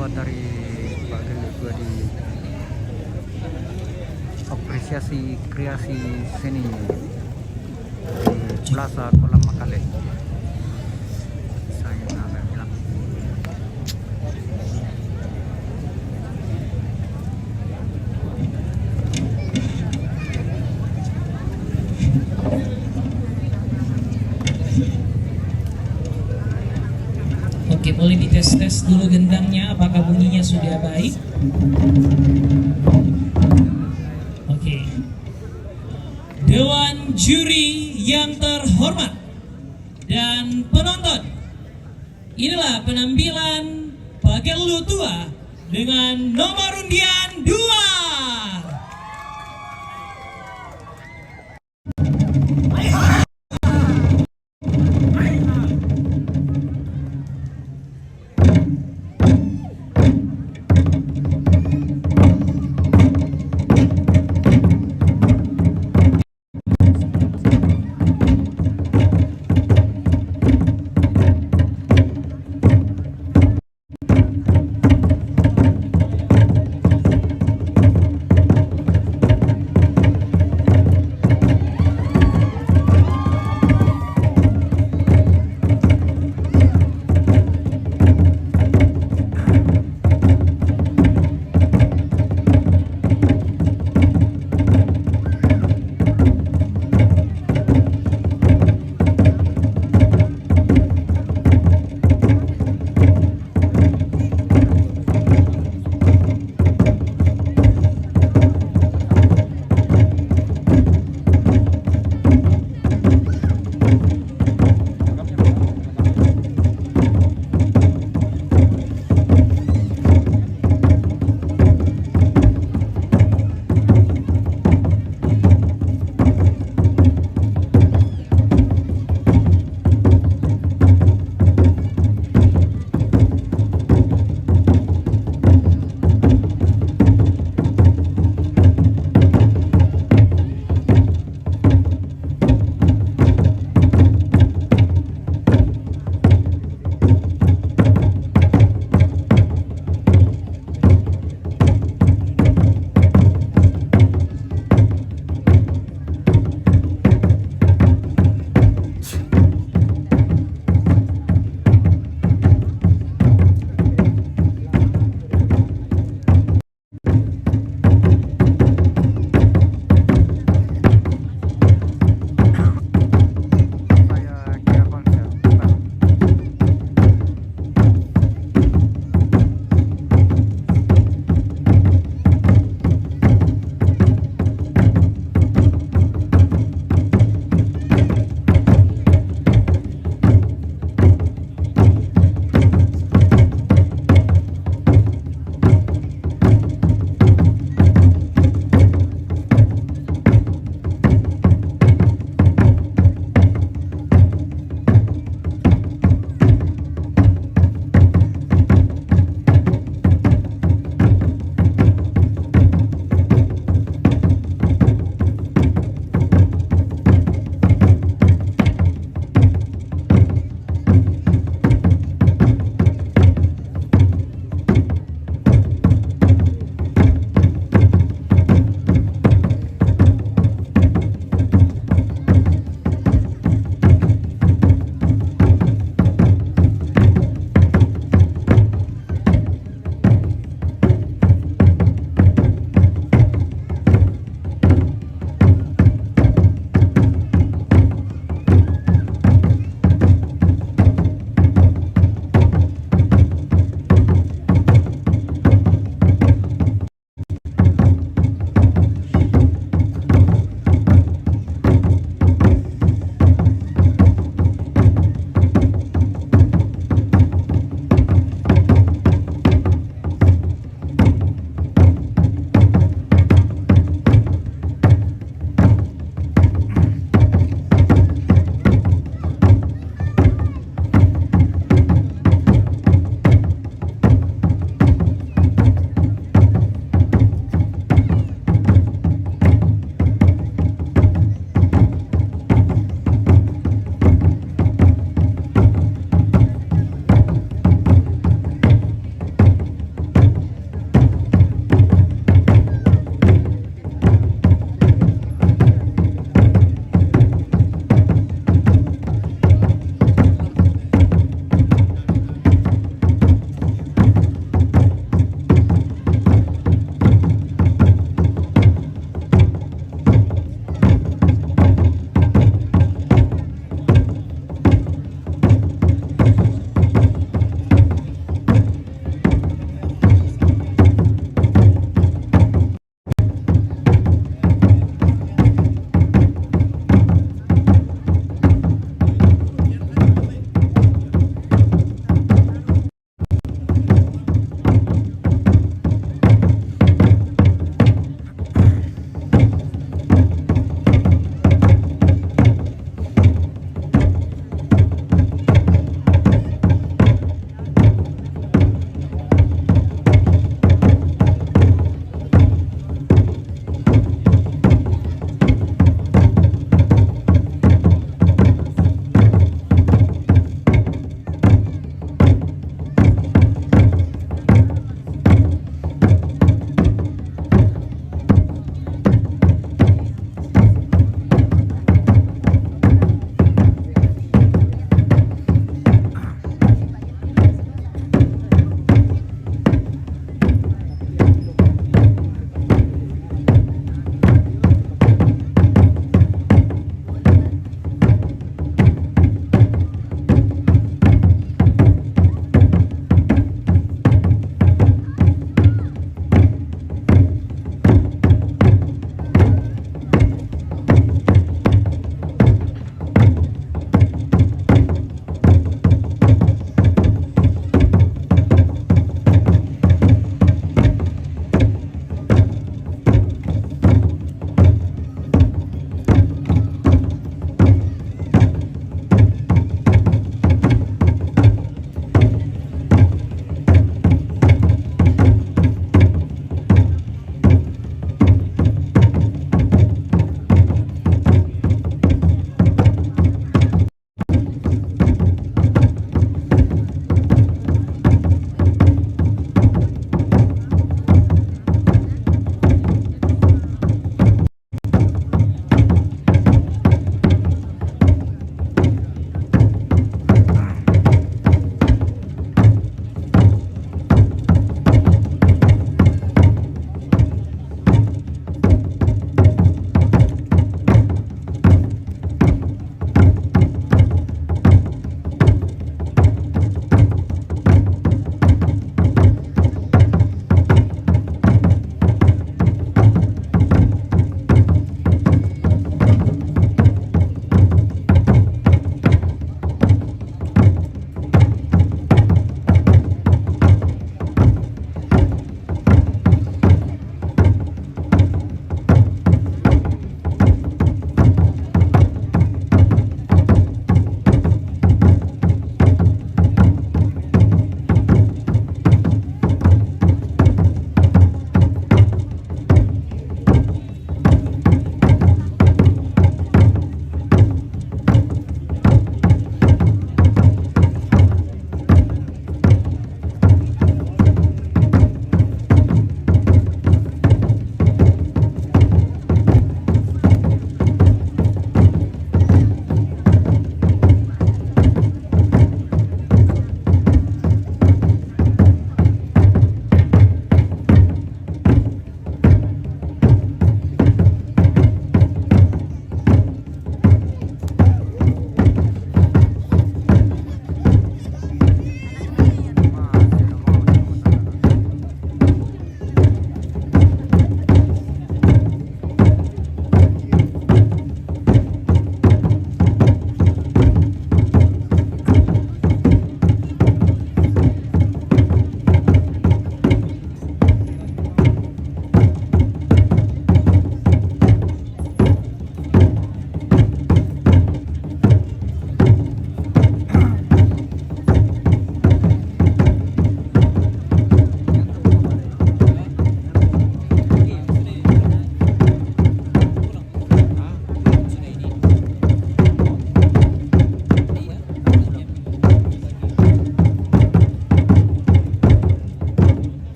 terdapat dari Pak Gelu juga di apresiasi kreasi seni di Plaza Kolam Makale. Saya nggak bilang. Oke, boleh dites-tes dulu gendangnya, apakah bunyinya sudah baik? Oke. Dewan juri yang terhormat dan penonton, inilah penampilan Pak Gelu tua dengan nomor undian 2.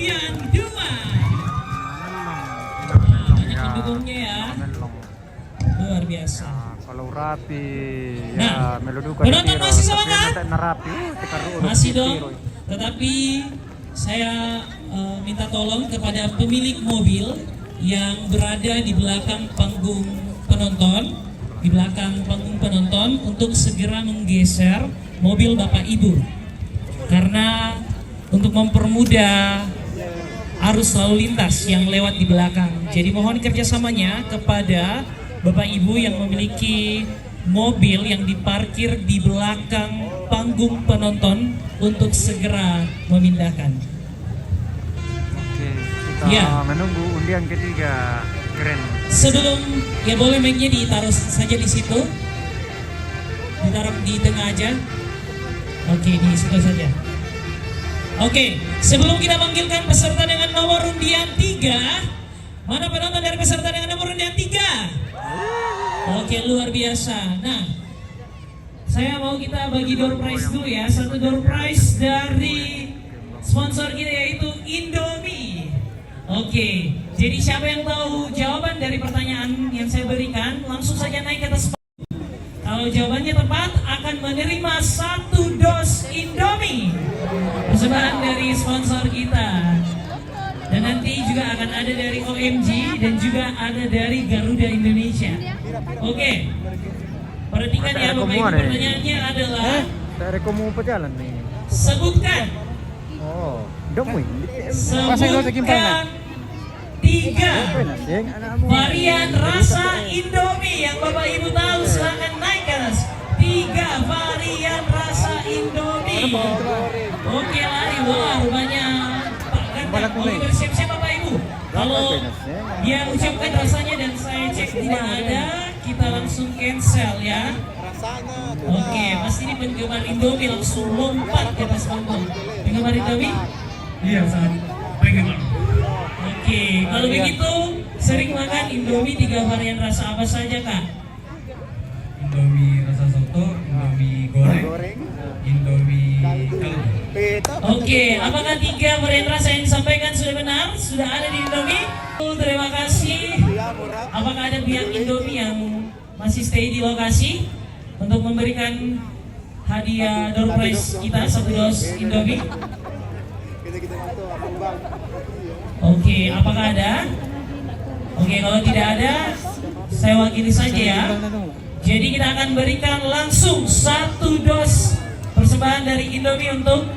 undian 2. Banyak pendukungnya ya, Melong. luar biasa. Kalau rapi, Nah, ya meloduka. penonton masih semangat? Rapi, Masih dong, tetapi saya minta tolong kepada pemilik mobil yang berada di belakang panggung penonton, untuk segera menggeser mobil Bapak Ibu, karena untuk mempermudah arus lalu lintas yang lewat di belakang. Jadi mohon kerjasamanya kepada Bapak Ibu yang memiliki mobil yang diparkir di belakang panggung penonton untuk segera memindahkan. Oke, kita Ya. menunggu undian ketiga. Keren. Sebelum, ya boleh mic-nya ditaruh saja di situ, ditaruh di tengah aja. Oke, di situ saja. Oke, sebelum kita panggilkan peserta dengan nomor undian 3, mana penonton dari peserta dengan nomor undian 3? Oke, luar biasa. Nah, saya mau kita bagi door prize dulu ya. Satu door prize dari sponsor kita yaitu Indomie. Oke, jadi siapa yang tahu jawaban dari pertanyaan yang saya berikan, langsung saja naik ke atas. Kalau jawabannya tepat, akan menerima 1 dos Indomie persembahan dari sponsor kita. Dan nanti juga akan ada dari OMG dan juga ada dari Garuda Indonesia. Oke, perhatikan ya Bapak Ibu, pertanyaannya adalah Saya rekomu pejalan nih. sebutkan Oh, dong wih. 3 varian rasa Indomie yang Bapak Ibu tahu. Silakan naik ke atas. 3 varian rasa Indomie. Oke, lari. Wah, rupanya Pak Ganteng. Oke, bersiap-siap Bapak Ibu. Kalau dia ucapkan rasanya dan saya cek tidak ada, kita langsung cancel ya. Oke, pasti ini penggemar Indomie langsung lompat ke atas panggung. Penggemar Indomie? Iya, sangat penggemar. Oke, kalau begitu sering makan Indomie 3 varian rasa apa saja Kak? Indomie rasa soto, Indomie goreng, Indomie kaldu. Oke, apakah 3 varian rasa yang disampaikan sudah benar? Sudah ada di Indomie? Terima kasih. Apakah ada pihak Indomie yang masih stay di lokasi untuk memberikan hadiah door prize kita 1 dos Indomie? Oke, apakah ada? Oke, kalau tidak ada, saya wakili saja ya. Jadi kita akan berikan langsung 1 dos persembahan dari Indomie untuk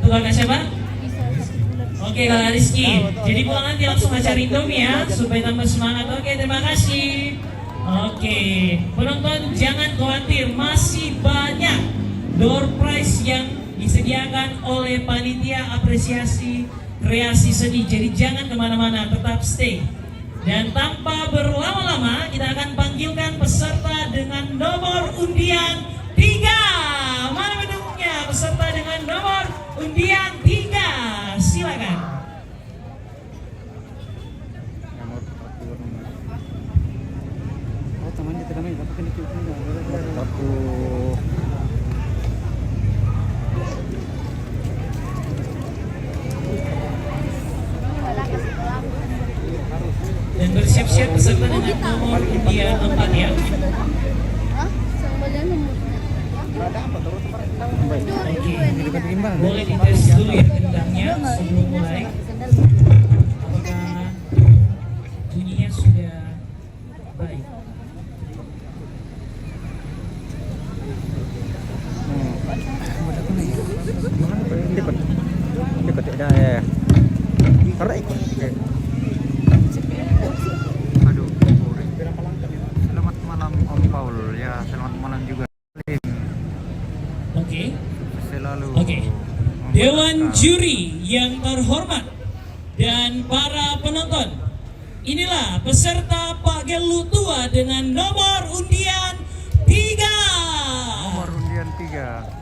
kakak siapa? Oke, kakak Rizky. Jadi pulang nanti langsung cari Indomie ya, supaya tambah semangat. Oke, terima kasih. Oke, penonton jangan khawatir, masih banyak door prize yang disediakan oleh panitia apresiasi kreasi seni. Jadi jangan kemana-mana, tetap stay. Dan tanpa berlama-lama, kita akan panggilkan peserta dengan nomor undian 3. Mana pendukungnya? Peserta dengan nomor undian 3, silakan. Dan bersiap-siap peserta dengan nomor undian 4 ya. Oke, boleh dites dulu ya gendangnya sebelum mulai. Apakah bunyinya sudah baik? Ikut tidak ya. Karena ikut. Aduh, sorry. Selamat malam Om Paul. Ya, selamat malam juga. Oke. Selalu. Oke. Dewan juri yang terhormat dan para penonton, inilah peserta Pagelu Tua dengan nomor undian 3. Nomor undian 3.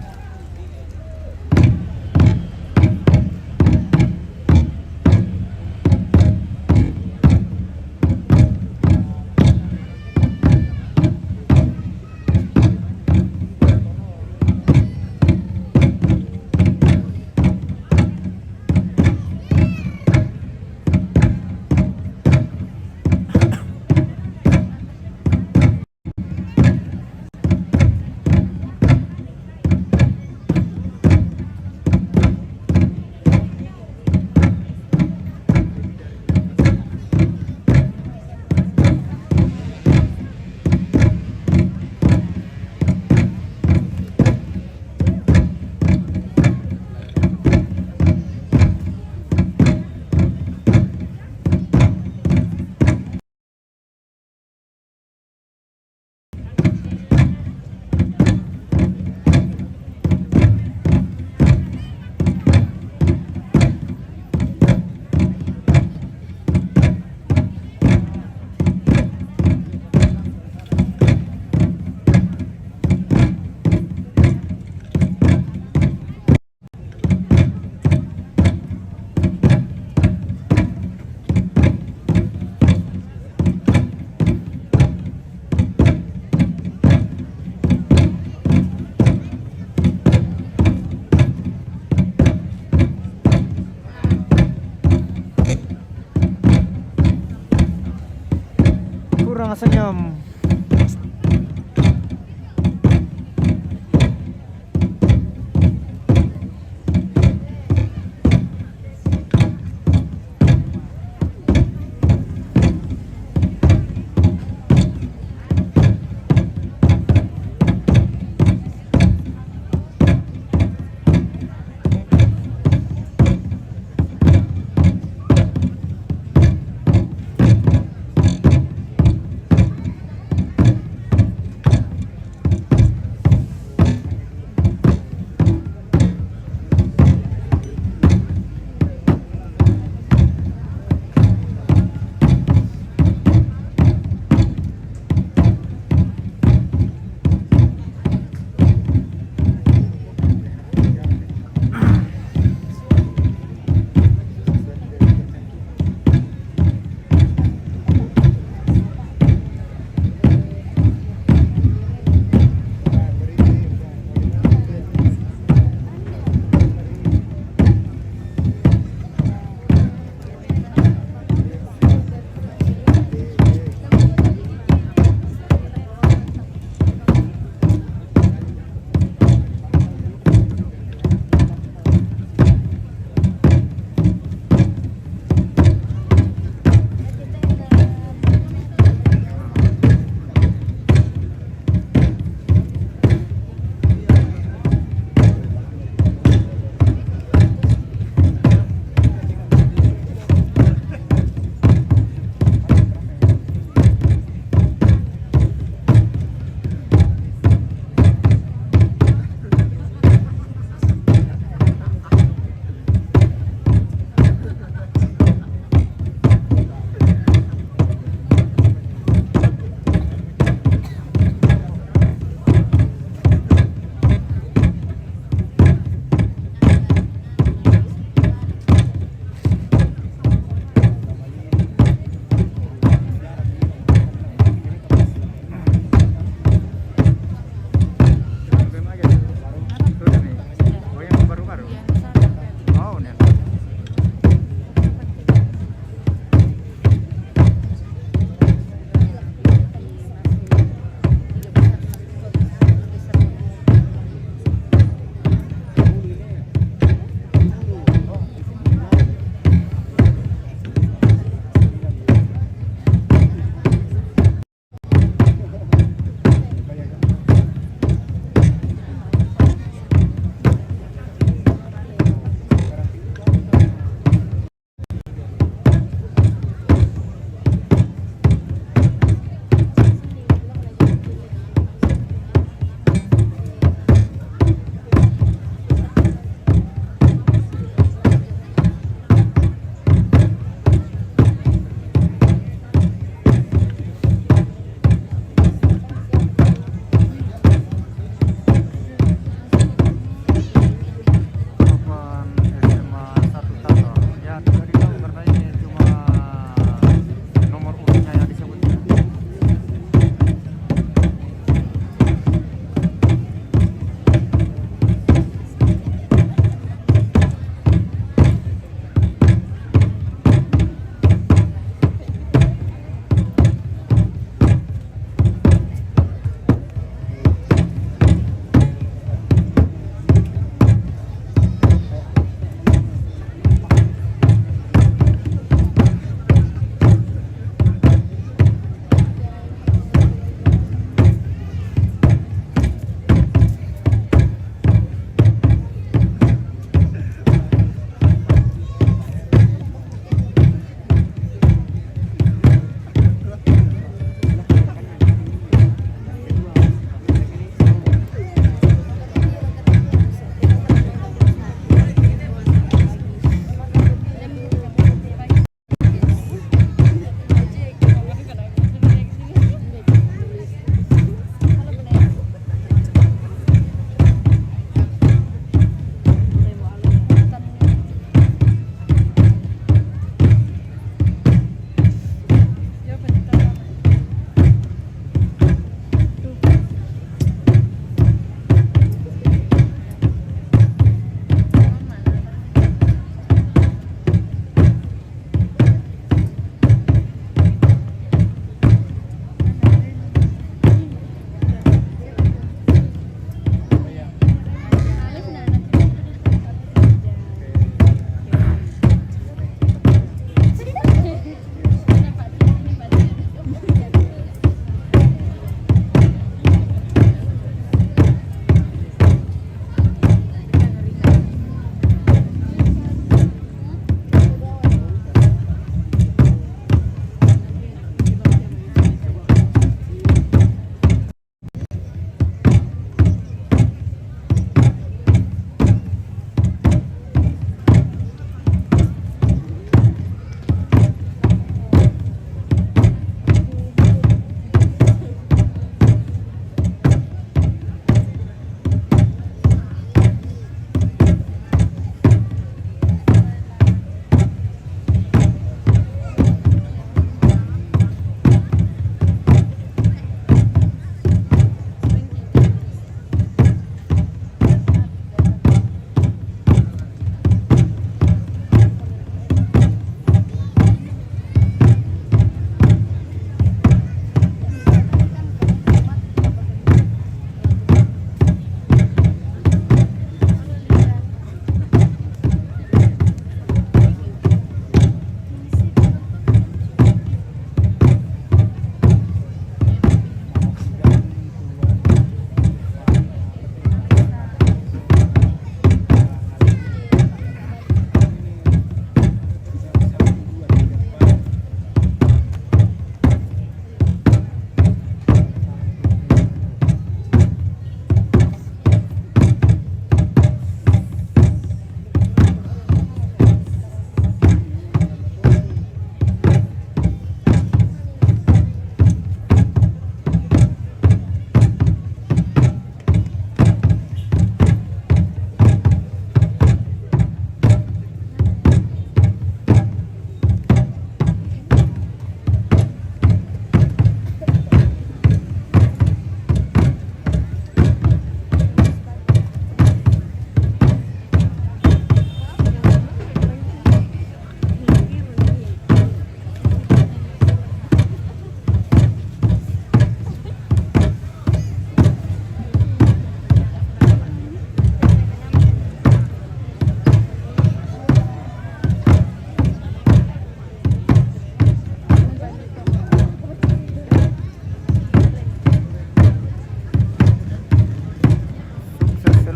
orang senyum.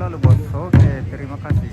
selalu bos. Oke, terima kasih.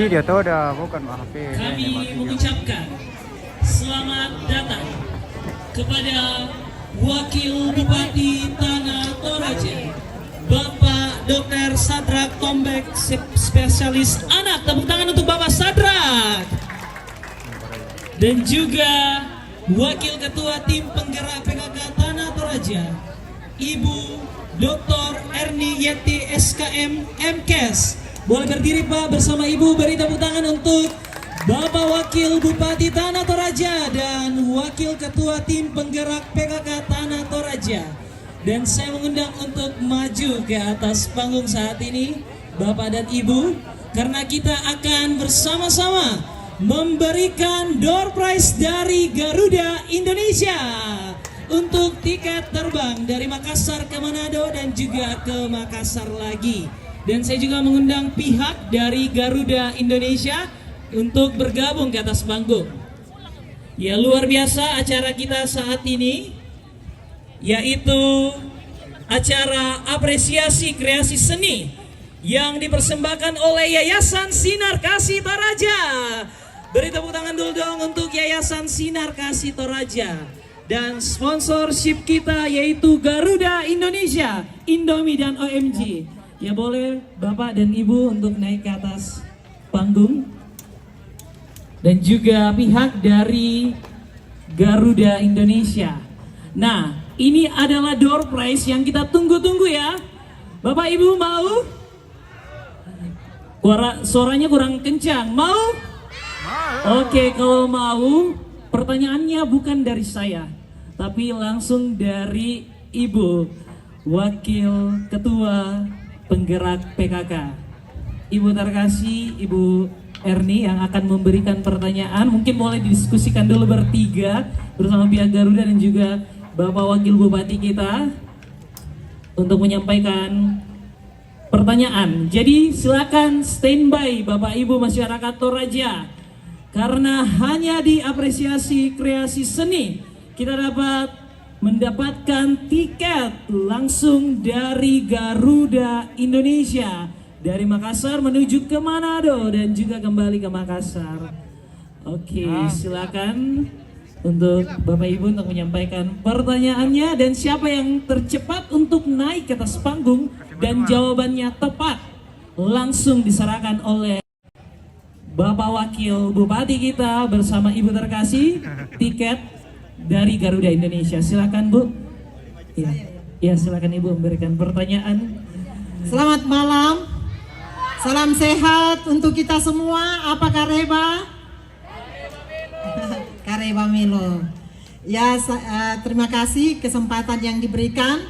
video tuh udah bukan HP. Kami mengucapkan selamat datang kepada Wakil Bupati Tanah Toraja, Bapak Dr. Sadrak Tombek, spesialis anak. Tepuk tangan untuk Bapak Sadrak. Dan juga Wakil Ketua Tim Penggerak PKK Tanah Toraja, Ibu Dr. Erni Yeti SKM MKes. Boleh berdiri Pak bersama Ibu, beri tepuk tangan untuk Bapak Wakil Bupati Tanah Toraja dan Wakil Ketua Tim Penggerak PKK Tanah Toraja. Dan saya mengundang untuk maju ke atas panggung saat ini Bapak dan Ibu, karena kita akan bersama-sama memberikan door prize dari Garuda Indonesia untuk tiket terbang dari Makassar ke Manado dan juga ke Makassar lagi. Dan saya juga mengundang pihak dari Garuda Indonesia untuk bergabung ke atas panggung. Ya, luar biasa acara kita saat ini, yaitu acara apresiasi kreasi seni yang dipersembahkan oleh Yayasan Sinar Kasih Toraja. Beri tepuk tangan dulu dong untuk Yayasan Sinar Kasih Toraja. Dan sponsorship kita yaitu Garuda Indonesia, Indomie dan OMG. Ya, boleh Bapak dan Ibu untuk naik ke atas panggung. Dan juga pihak dari Garuda Indonesia. Nah, ini adalah door prize yang kita tunggu-tunggu ya. Bapak Ibu mau? Suaranya kurang kencang. Mau? Oke, kalau mau, pertanyaannya bukan dari saya, tapi langsung dari Ibu Wakil Ketua Penggerak PKK, Ibu terkasih Ibu Erni yang akan memberikan pertanyaan. Mungkin boleh didiskusikan dulu bertiga bersama pihak Garuda dan juga Bapak Wakil Bupati kita untuk menyampaikan pertanyaan. Jadi silakan standby Bapak Ibu masyarakat Toraja, karena hanya diapresiasi kreasi seni kita dapat mendapatkan tiket langsung dari Garuda Indonesia dari Makassar menuju ke Manado dan juga kembali ke Makassar. Oke, silakan untuk Bapak Ibu untuk menyampaikan pertanyaannya, dan siapa yang tercepat untuk naik ke atas panggung dan jawabannya tepat langsung diserahkan oleh Bapak Wakil Bupati kita bersama Ibu terkasih tiket dari Garuda Indonesia. Silakan Bu. Ya, silakan Ibu memberikan pertanyaan. Selamat malam. Salam sehat untuk kita semua. Apa kareba? Kareba Milo. Ya, terima kasih kesempatan yang diberikan.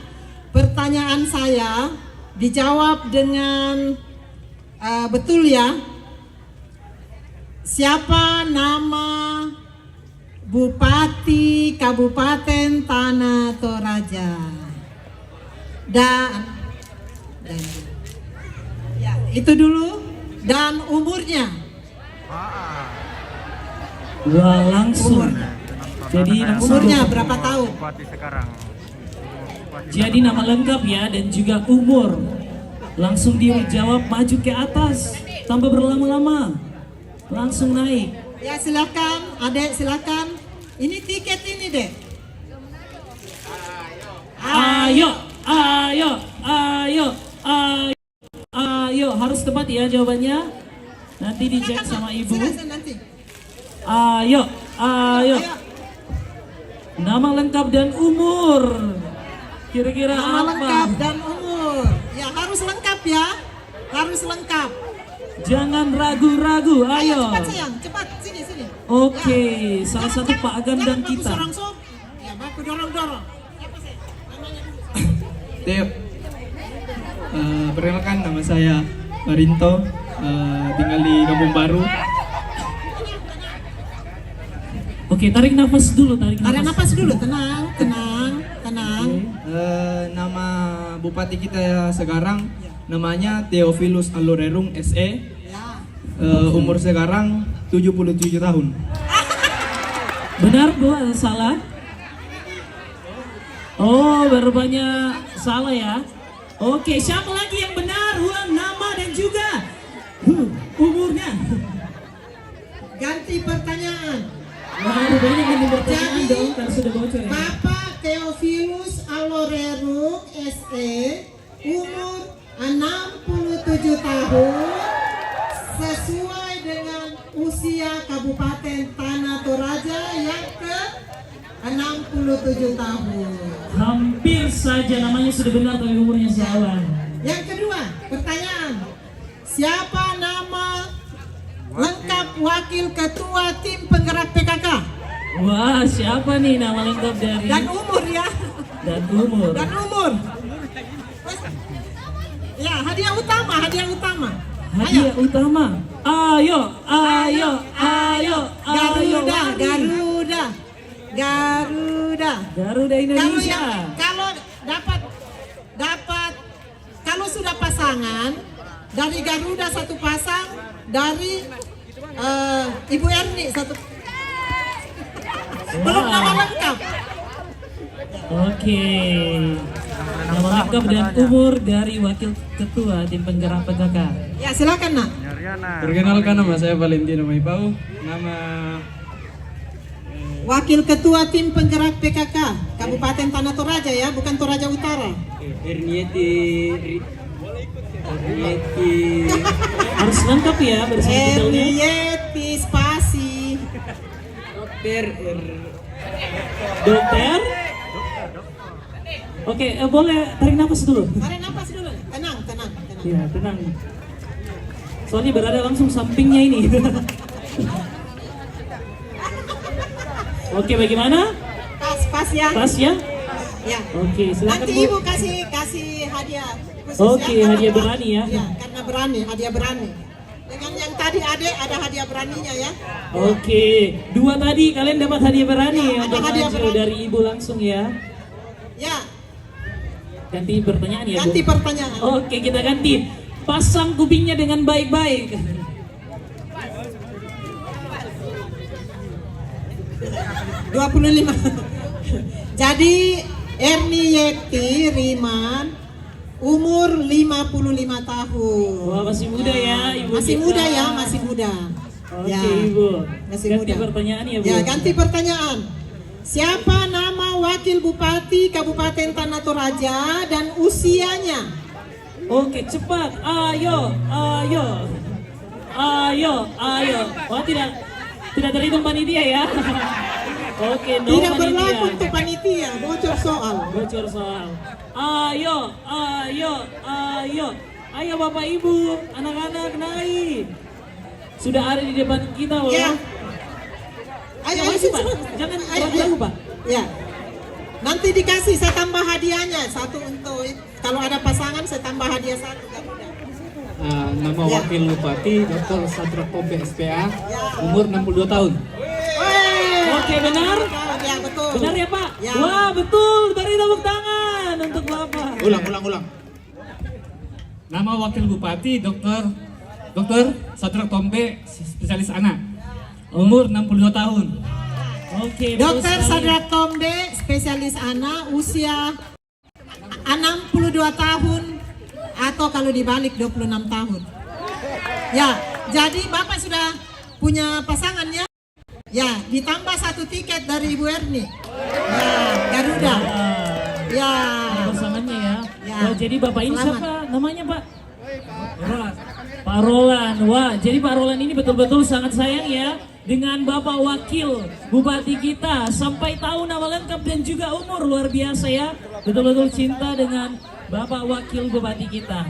Pertanyaan saya dijawab dengan betul ya. Siapa nama Bupati Kabupaten Tanah Toraja? Dan ya, itu dulu. Dan umurnya? Wah, langsung. Jadi Umurnya berapa tahun? Bupati sekarang. Jadi nama lengkap ya dan juga umur. Langsung dijawab, maju ke atas tanpa berlama-lama. Langsung naik. Ya, silakan, Adek, silakan. Ini tiket ini, Dek. Ayo, ayo, ayo, ayo, ayo. Harus tepat ya jawabannya. Nanti dicek sama Ibu. Silakan nanti. Ayo, ayo. Nama lengkap dan umur. Kira-kira Nama apa? lengkap dan umur. Ya, harus lengkap ya. Harus lengkap. Jangan ragu-ragu, ayo. Cepat sayang, cepat. Sini, sini. Oke, salah satu Pak Gandang kita. Ya, baku dorong-dorong. Teo. Perkenalkan, nama saya Marinto, tinggal di Kampung Baru. Oke, tarik nafas dulu, tarik Tarik nafas. nafas dulu, tenang, tenang, tenang. Nama Bupati kita sekarang namanya Theophilus Alurerung SE. Ya. Umur sekarang 77 tahun. Benar Bu, ada salah? Oh, baru banyak salah ya. Oke, siapa lagi yang benar? Ulang nama dan juga Umurnya. Ganti pertanyaan. Wah, rupanya ganti pertanyaan Jadi, dong, kan sudah bocor ya. Bapak Theophilus Aloreruk SE, umur 67 tahun, sesuai dengan usia Kabupaten Tanah Toraja yang ke 67 tahun. Hampir saja namanya sudah benar tapi umurnya salah. Yang kedua, pertanyaan. Siapa nama lengkap Wakil Ketua Tim Penggerak PKK? Wah, siapa nih nama lengkap dari Dan umur ya. dan umur? Dan umur. Ya, hadiah utama, hadiah utama. Hadiah utama. Ayo, ayo, ayo, ayo. Garuda, Garuda. Garuda. Garuda Kalau Indonesia. kalau dapat kalau sudah pasangan dari Garuda satu pasang, dari Ibu Erni satu. Belum nama lengkap. Oke. Nama lengkap dan umur dari Wakil Ketua Tim Penggerak PKK. Ya, silakan nak. Nyariana. Perkenalkan, nama saya Valentino Maipau. Nama Wakil Ketua Tim Penggerak PKK Kabupaten Tanah Toraja ya, bukan Toraja Utara. Ernieti Harus lengkap ya bersama detailnya. Ernieti Spasi. Dokter. Oke, boleh tarik nafas dulu. Tarik nafas dulu. Tenang, tenang, tenang. Ya, tenang. Soalnya berada langsung sampingnya ini. Oke, bagaimana? Pas ya. Pas ya? Ya. Oke, silakan Nanti Bu. Ibu kasih hadiah khusus Oke, ya, karena hadiah berani ya. Ya, karena berani, hadiah berani. Dengan yang tadi ada hadiah beraninya ya. Oke, dua tadi kalian dapat hadiah berani Ya, ada untuk hadiah maju berani. dari Ibu langsung ya. Ya, Ganti pertanyaan ya, ganti Bu. pertanyaan. Oke, kita ganti. Pasang kupingnya dengan baik-baik. 25. Jadi Erni Yeti Riman umur 55 tahun. Wah, masih muda ya, Ibu. Masih kita. muda ya, masih muda. Oke, Ya, Ibu. masih Ganti muda. pertanyaan ya, Bu. Ya, ganti pertanyaan. Siapa nama Wakil Bupati Kabupaten Tanah Toraja dan usianya? Oke, cepat. Ayo, ayo. Ayo, ayo. Wah, tidak terhitung panitia ya. Oke, no Tidak panitia. berlaku untuk panitia, bocor soal. Bocor soal. Ayo, ayo, ayo. Ayo Bapak Ibu, anak-anak naik. Sudah ada di depan kita loh. Ya. Ayo, Maju, ayo, Pak. cepat. Jangan Ayo, ragu-ragu, ayo. Pak. Ya. Nanti dikasih, saya tambah hadiahnya satu untuk kalau ada pasangan saya tambah hadiah satu. nama Ya. Wakil Bupati Dr. Satrio Pompe SPA, Ya. umur 62 tahun. Oke, benar? Ya, betul. Benar ya Pak? Ya. Wah, betul. Beri tepuk tangan untuk Bapak. Ulang. Nama Wakil Bupati Dr. Satrio Pompe, spesialis anak, umur 62 tahun. Oke, betul Dokter sekali. Sadra Tombe, spesialis anak, usia 62 tahun atau kalau dibalik 26 tahun. Ya, jadi Bapak sudah punya pasangan ya? Ya, ditambah satu tiket dari Ibu Erni. Ya, Garuda. Ya. Pasangannya ya. Ya. Oh, jadi Bapak ini Selamat. siapa namanya Pak? Pak Roland. Wah, jadi Pak Roland ini betul-betul sangat sayang ya dengan Bapak Wakil Bupati kita, sampai tahu nama lengkap dan juga umur, luar biasa ya. Betul-betul cinta dengan Bapak Wakil Bupati kita.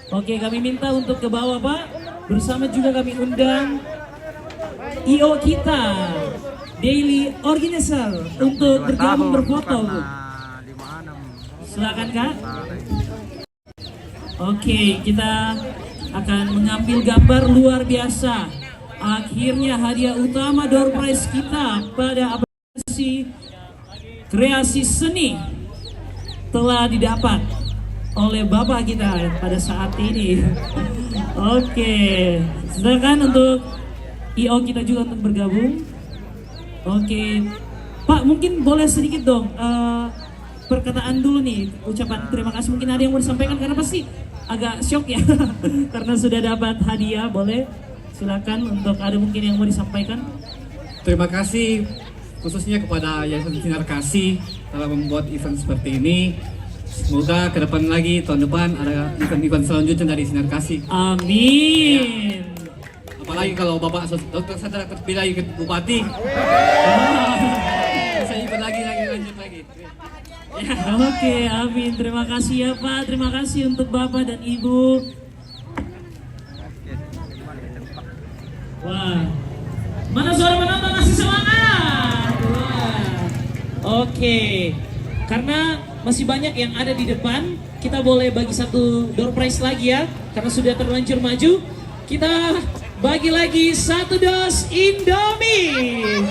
Oke, kami minta untuk ke bawah Pak. Bersama juga kami undang IO kita, Daily Organizer, untuk bergabung berfoto Bu. Silakan Kak. Oke, kita akan mengambil gambar luar biasa. Akhirnya hadiah utama door prize kita pada apresiasi kreasi seni telah didapat oleh Bapak kita pada saat ini. Oke, silakan untuk IO kita juga untuk bergabung. Oke, Pak, mungkin boleh sedikit dong perkataan dulu nih, ucapan terima kasih, mungkin ada yang mau disampaikan karena pasti agak shock ya karena sudah dapat hadiah. Boleh silakan untuk ada mungkin yang mau disampaikan. Terima kasih khususnya kepada Yayasan Sinar Kasih telah membuat event seperti ini. Semoga ke depan lagi, tahun depan ada event-event selanjutnya dari Sinar Kasih. Amin. Apalagi kalau Bapak Dr. Sadra terpilih ke Bupati. Bisa event lagi lanjut lagi. Ya, oke, amin. Terima kasih ya Pak. Terima kasih untuk Bapak dan Ibu. Wah, mana suara penonton masih semangat? Wah, oke. Karena masih banyak yang ada di depan, kita boleh bagi satu door prize lagi ya. Karena sudah terlanjur maju, kita bagi lagi 1 dos Indomie.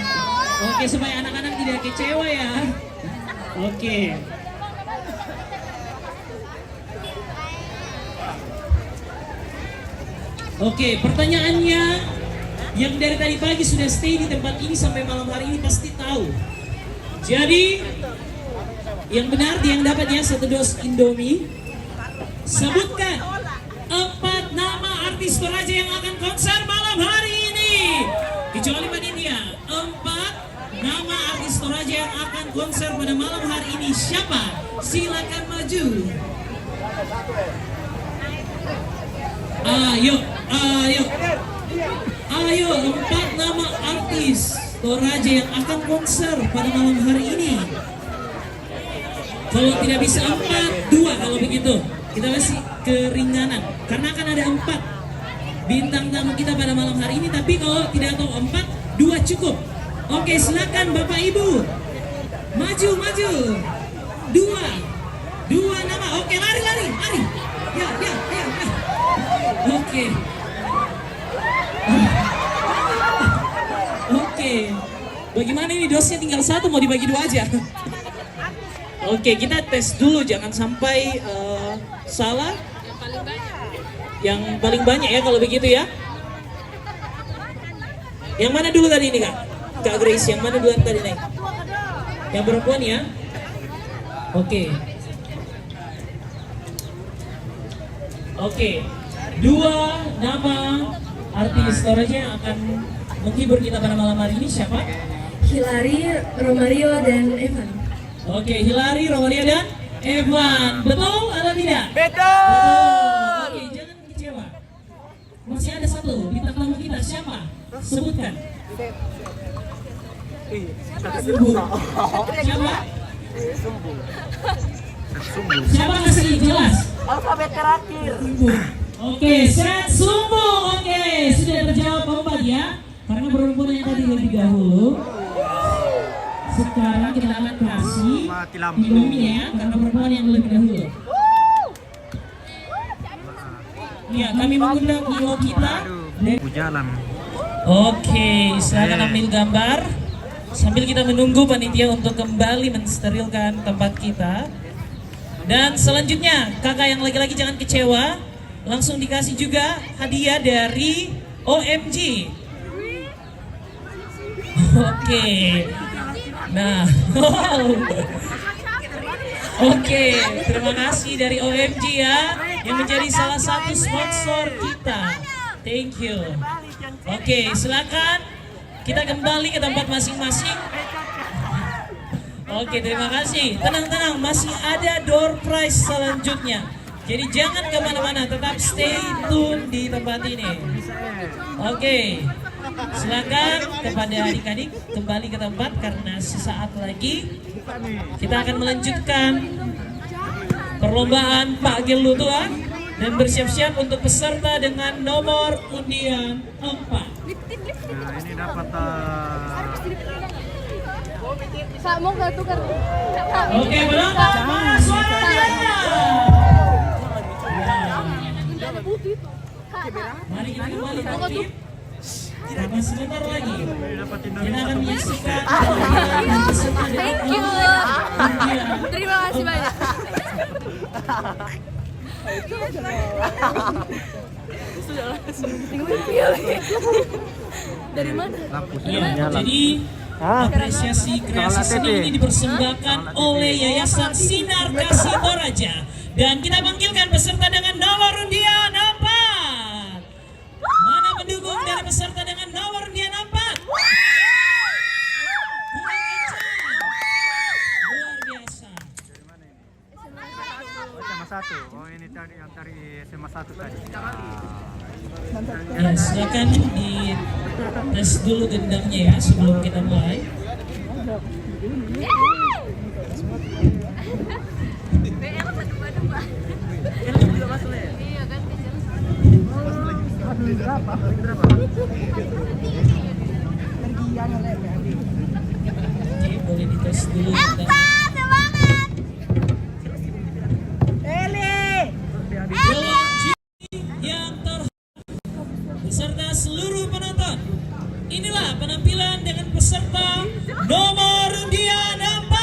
Oke, supaya anak-anak tidak kecewa ya. Oke. Oke, pertanyaannya yang dari tadi pagi sudah stay di tempat ini sampai malam hari ini pasti tahu. Jadi yang benar yang dapatnya 1 dos Indomie. Sebutkan 4 nama artis Toraja yang akan konser malam hari ini. Kecuali panitia, 4 nama artis Toraja yang akan konser pada malam hari ini. Siapa? Silakan maju. Ayo, ayo. Ayo, 4 nama artis Toraja yang akan konser pada malam hari ini. Kalau tidak bisa 4, 2 kalau begitu. Kita masih keringanan. Karena akan ada 4 bintang tamu kita pada malam hari ini. Tapi kalau tidak tahu 4, 2 cukup. Oke, silakan Bapak Ibu. Maju, maju. 2 nama. Oke, lari. Ya. Oke. Oke. Bagaimana ini dosnya tinggal 1, mau dibagi 2 aja? Oke, kita tes dulu, jangan sampai salah. Yang paling banyak ya kalau begitu ya. Yang mana dulu tadi ini Kak Grace, yang mana duluan tadi naik? Yang perempuan ya. Oke. Oke. 2 nama artis Toraja yang akan menghibur kita pada malam hari ini siapa? Hilary, Romario, dan Evan. Oke, Hilary, Romario, dan Evan. Betul atau tidak? Betul. Oke, jangan kecewa. Masih ada 1 bintang tamu kita, siapa? Sebutkan. Siapa? Siapa kasih jelas? Alfabet terakhir. Oke, set sumbung. Oke, sudah terjawab 4 ya. Karena perempuan yang tadi lebih dahulu. Sekarang kita akan kasih Indomie ya, karena perempuan yang lebih dahulu. Ya, kami mengundang IO kita. Jalan. Oke, silakan ambil gambar. Sambil kita menunggu panitia untuk kembali mensterilkan tempat kita. Dan selanjutnya, kakak yang laki-laki jangan kecewa. Langsung dikasih juga hadiah dari OMG. Oke. Nah, oke, terima kasih dari OMG ya, yang menjadi salah satu sponsor kita. Thank you. Oke, silakan kita kembali ke tempat masing-masing. Oke, terima kasih. Tenang-tenang, masih ada door prize selanjutnya. Jadi jangan kemana-mana, tetap stay tune di tempat ini. Oke, silakan kepada adik-adik kembali ke tempat karena sesaat lagi kita akan melanjutkan perlombaan Pak Gelutua dan bersiap-siap untuk peserta dengan nomor undian 4. Nah, ini dapat Mau nggak tukar? Oke, penonton, mana suaranya? Mari kita kembali aktif. Karena sebentar lagi kita akan menyaksikan Thank you. Terima kasih banyak. Sudah langsung dari mana? Ya, jadi Apresiasi kreasi seni ini dipersembahkan oleh Yayasan Sinar Kasih Toraja. Dan kita panggilkan peserta dengan nomor undian 4. Mana pendukung dari peserta dengan nomor undian 4? Kurang kencang. Luar biasa. SMA 1. Oh ini tadi yang dari SMA 1 tadi. Ya, silakan di tes dulu gendangnya ya sebelum kita mulai. Oke, boleh dites dulu gendangnya. Dewan juri yang terhormat beserta seluruh penonton, inilah penampilan dengan peserta nomor undian 4.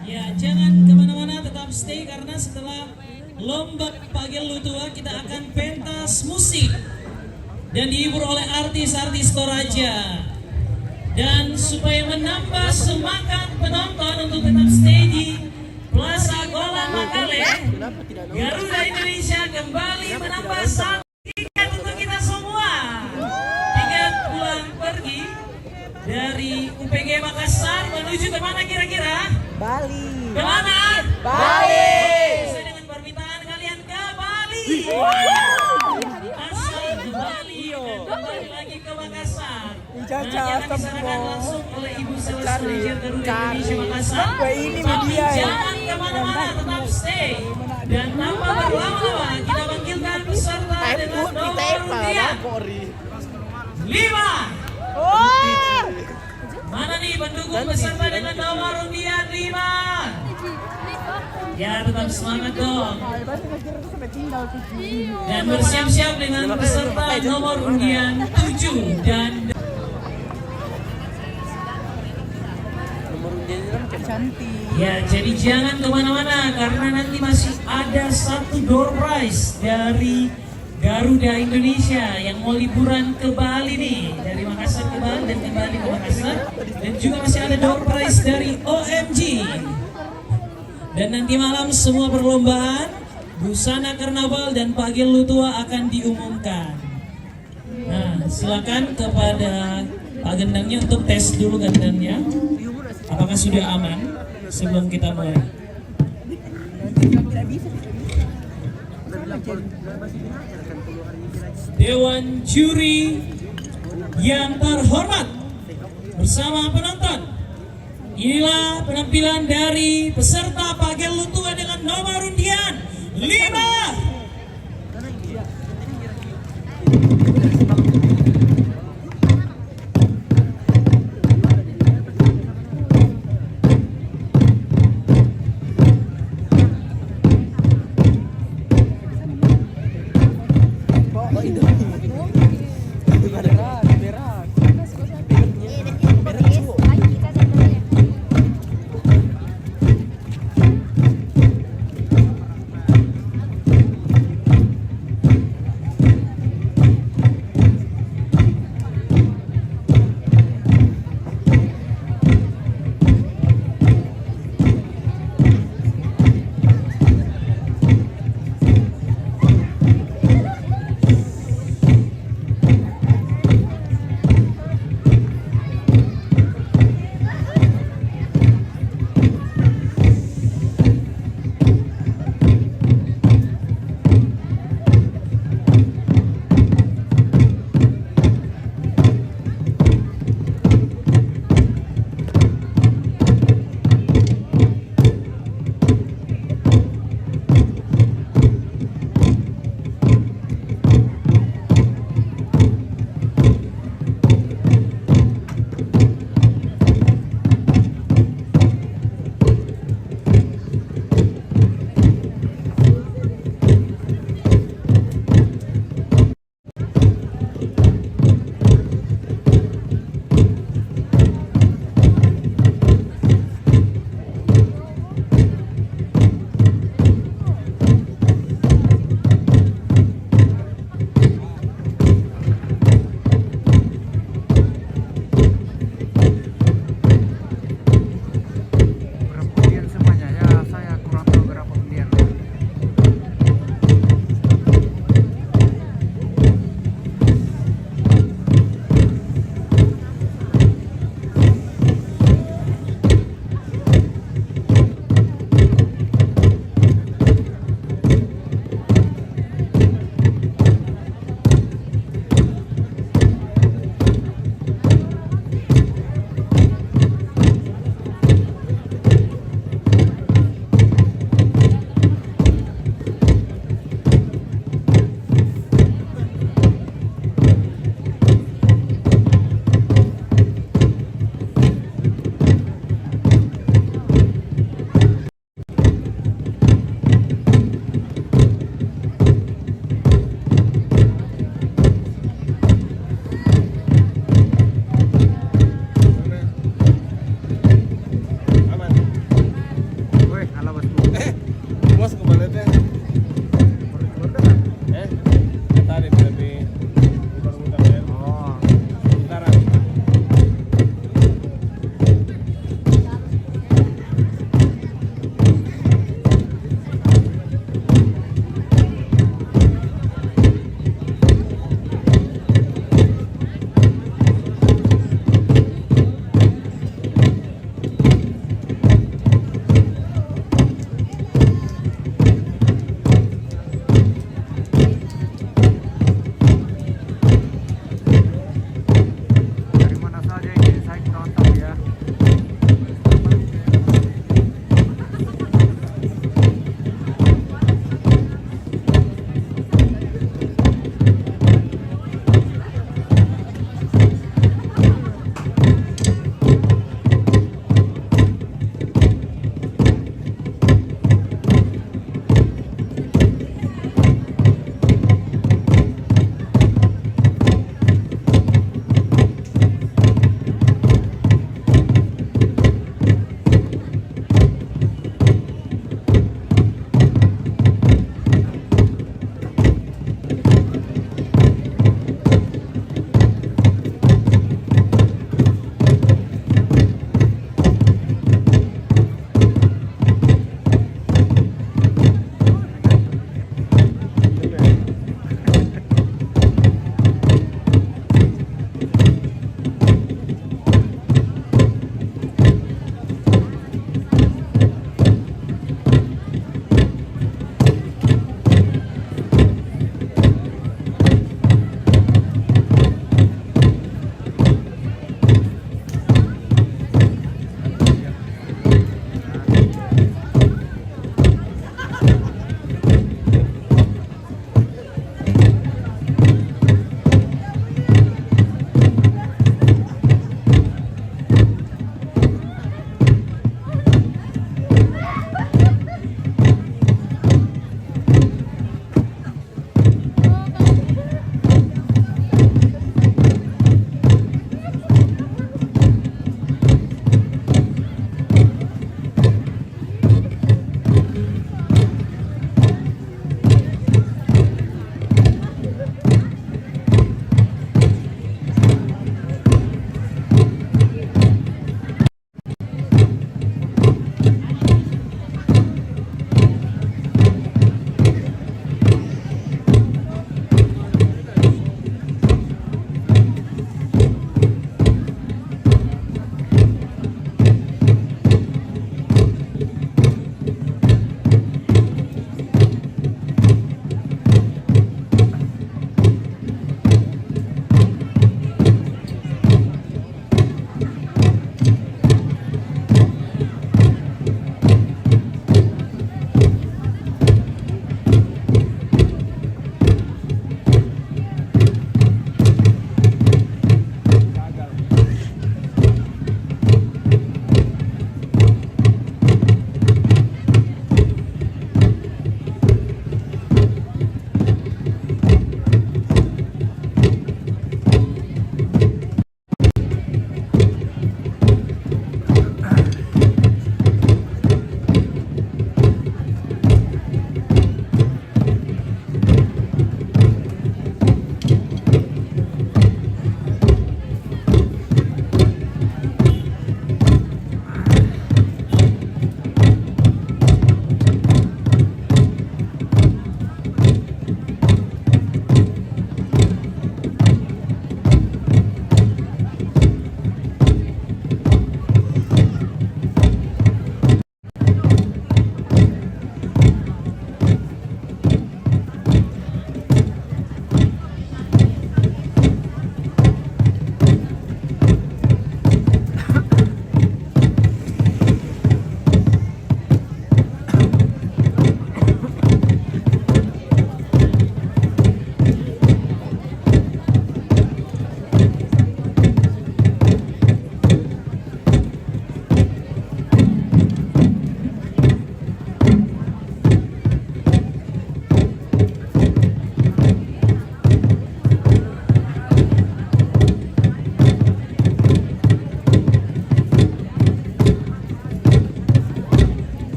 Ya, jangan kemana-mana, tetap stay karena setelah lomba Pagel Lutua kita akan pentas musik dan dihibur oleh artis-artis Toraja. Dan supaya menambah semangat penonton untuk tetap stay di Plaza Gola Makale, Garuda Indonesia kembali menambah satu tiket untuk kita semua. Tiket pulang pergi dari UPG Makassar menuju ke mana kira-kira? Bali. Ke mana? Bali. Sesuai dengan permintaan kalian ke Bali. Asal ke Bali dan kembali lagi ke Makassar. Nanti akan diserahkan langsung oleh Ibu Sales Manager Garuda Indonesia Makassar. Tapi jangan kemana-mana, tetap stay. Dan tanpa berlama-lama kita panggilkan peserta dengan nomor undian 5. Mana nih pendukung peserta dengan nomor undian 5? Ya, tetap semangat dong. Dan bersiap-siap dengan peserta nomor undian 7 dan ya, jadi jangan kemana-mana karena nanti masih ada satu door prize dari Garuda Indonesia yang mau liburan ke Bali nih, dari Makassar ke Bali dan kembali ke Makassar, dan juga masih ada door prize dari OMG. Dan nanti malam semua perlombaan busana karnaval dan Pagel Lutua akan diumumkan. Nah, silakan kepada Pak Gendangnya untuk tes dulu gendangnya apakah sudah aman sebelum kita mulai. Dewan juri yang terhormat bersama penonton, inilah penampilan dari peserta Pagel Lutua dengan nomor undian 5.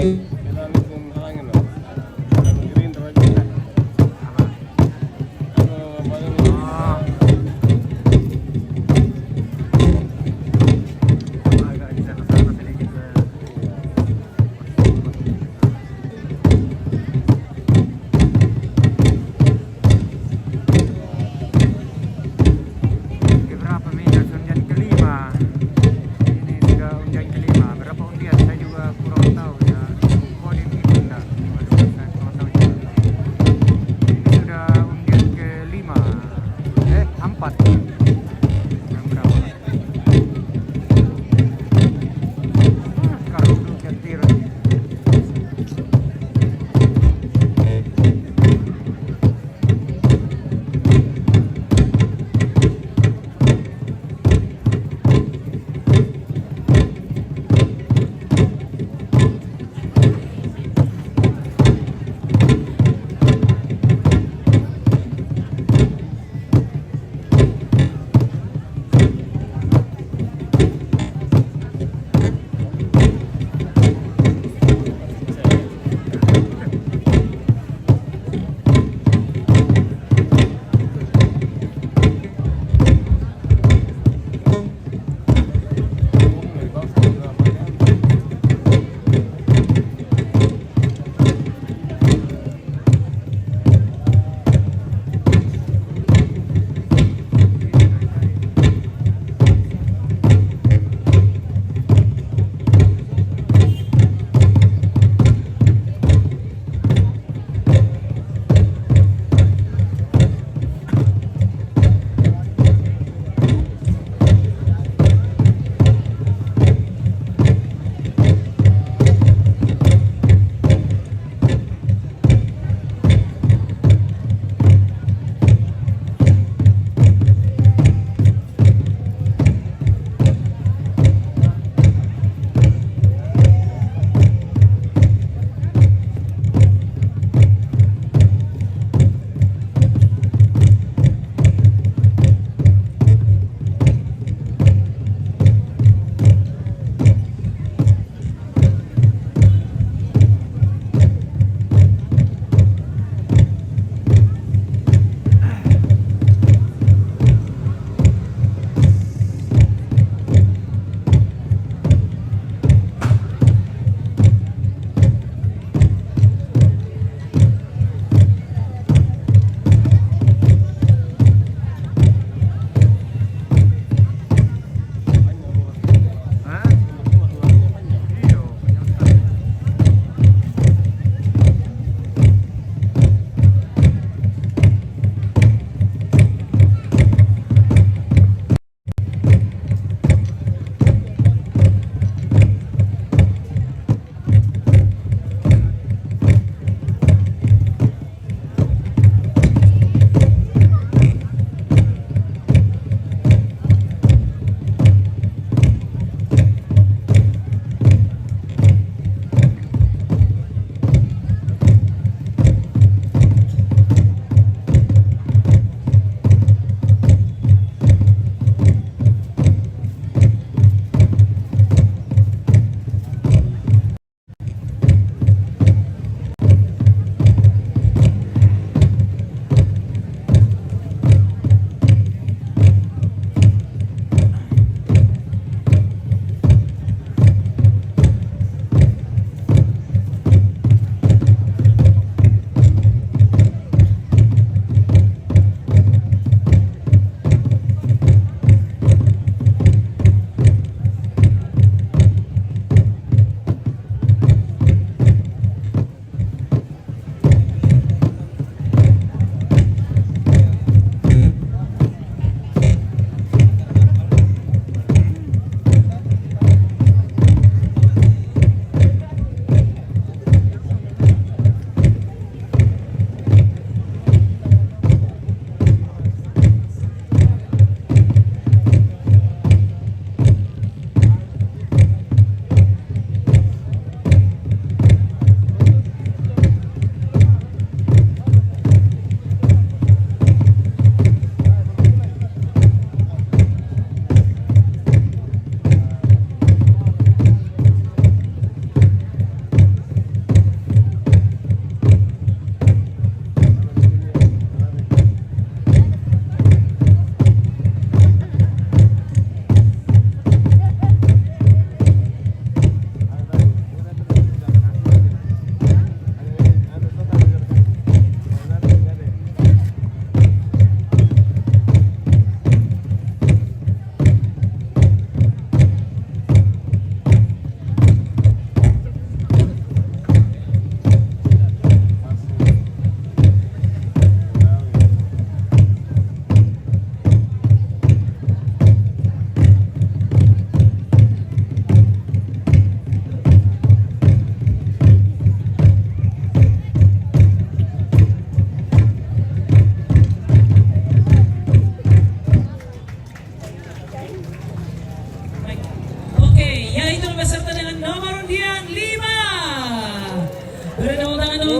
Agak di sana-sana sedikit ya. Berapa meter undian kelima? Ini sudah undian kelima. Berapa undian? Saya juga kurang tahu ya.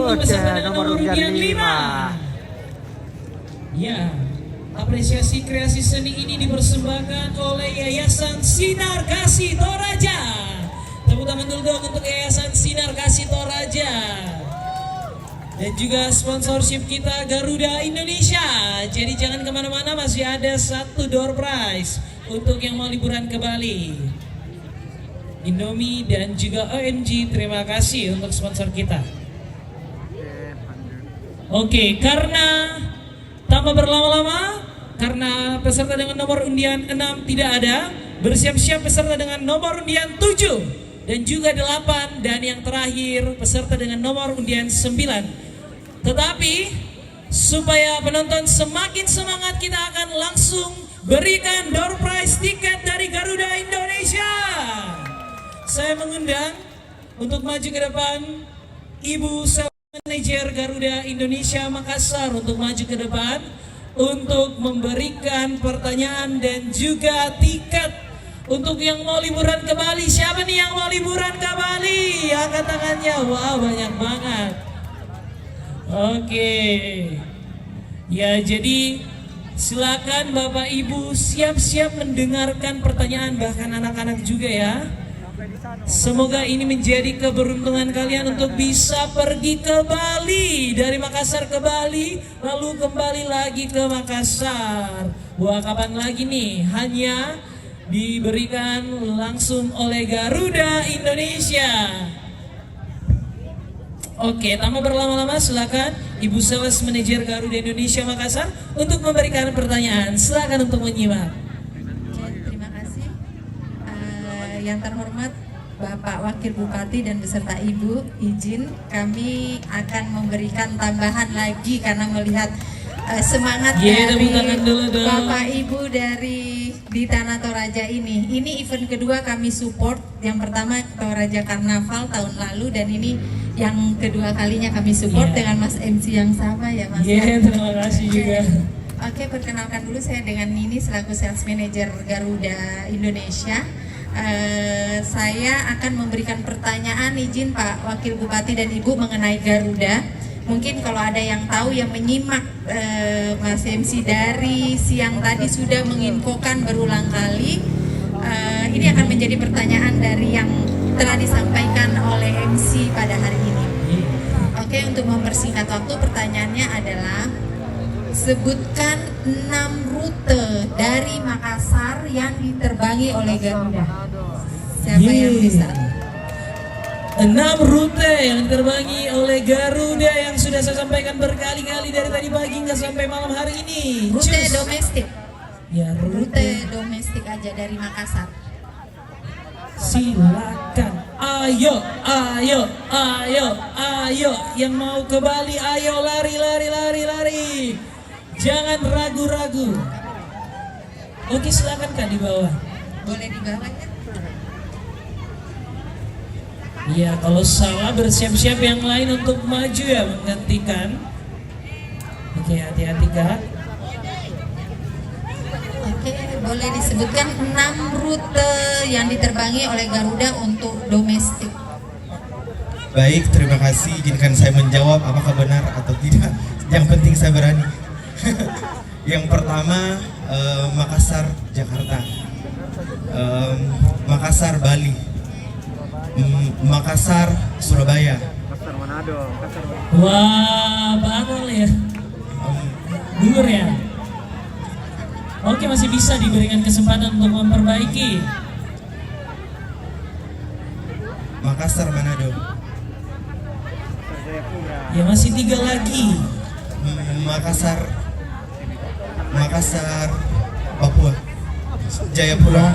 untuk peserta dengan nomor nomor undian undian 5. Ya, apresiasi kreasi seni ini dipersembahkan oleh Yayasan Sinar Kasih Toraja. Tepuk tangan dulu dong untuk Yayasan Sinar Kasih Toraja. Dan juga sponsorship kita Garuda Indonesia. Jadi jangan kemana-mana, masih ada satu door prize untuk yang mau liburan ke Bali. Indomie dan juga OMG, terima kasih untuk sponsor kita. Oke, karena tanpa berlama-lama, karena peserta dengan nomor undian 6 tidak ada, bersiap-siap peserta dengan nomor undian 7 dan juga 8, dan yang terakhir peserta dengan nomor undian 9. Tetapi supaya penonton semakin semangat, kita akan langsung berikan door prize tiket dari Garuda Indonesia. Saya mengundang untuk maju ke depan Ibu Sales Manager Garuda Indonesia Makassar untuk maju ke depan untuk memberikan pertanyaan dan juga tiket untuk yang mau liburan ke Bali. Siapa nih yang mau liburan ke Bali? Angkat tangannya. Wow, banyak banget. Oke. Ya, jadi silakan Bapak Ibu siap-siap mendengarkan pertanyaan, bahkan anak-anak juga ya. Semoga ini menjadi keberuntungan kalian untuk bisa pergi ke Bali, dari Makassar ke Bali, lalu kembali lagi ke Makassar. Wah, kapan lagi nih? Hanya diberikan langsung oleh Garuda Indonesia. Oke, tanpa berlama-lama silakan Ibu Sales Manager Garuda Indonesia Makassar untuk memberikan pertanyaan. Silakan untuk menyimak. Oke, terima kasih. Yang terhormat Bapak Wakil Bupati dan beserta Ibu, izin kami akan memberikan tambahan lagi karena melihat semangat dari Bapak Ibu dari di Tanah Toraja ini. Ini event kedua kami support. Yang pertama Toraja Karnaval tahun lalu, dan ini yang kedua kalinya kami support dengan Mas MC yang sama ya Mas. Terima kasih juga. Oke, perkenalkan dulu, saya dengan Nini selaku Sales Manager Garuda Indonesia. Saya akan memberikan pertanyaan, izin Pak Wakil Bupati dan Ibu, mengenai Garuda. Mungkin kalau ada yang tahu, yang menyimak Mas MC dari siang tadi sudah menginfokan berulang kali. Ini akan menjadi pertanyaan dari yang telah disampaikan oleh MC pada hari ini. Oke, untuk mempersingkat waktu, pertanyaannya adalah sebutkan 6 rute dari Makassar yang diterbangi oleh Garuda. Siapa yang bisa? 6 rute yang diterbangi oleh Garuda yang sudah saya sampaikan berkali-kali dari tadi pagi hingga sampai malam hari ini. Rute domestik. Ya, Rute domestik aja dari Makassar. Silakan. Ayo, ayo, ayo, ayo. Yang mau ke Bali, ayo lari, lari, lari, lari. Jangan ragu-ragu. Oke, silakan Kak di bawah. Boleh di bawah ya? Iya, kalau salah bersiap-siap yang lain untuk maju ya, menggantikan. Oke, hati-hati Kak. Oke, boleh disebutkan 6 rute yang diterbangi oleh Garuda untuk domestik. Baik, terima kasih. Izinkan saya menjawab apakah benar atau tidak. Yang penting saya berani. Yang pertama, Makassar, Jakarta. Makassar, Bali. Makassar, Surabaya. Makassar Manado, Makassar. Wah, bakal ya. Dur ya. Oke, masih bisa diberikan kesempatan untuk memperbaiki. Makassar, Manado. Ya, masih 3 lagi. Makassar, Papua. Jayapura.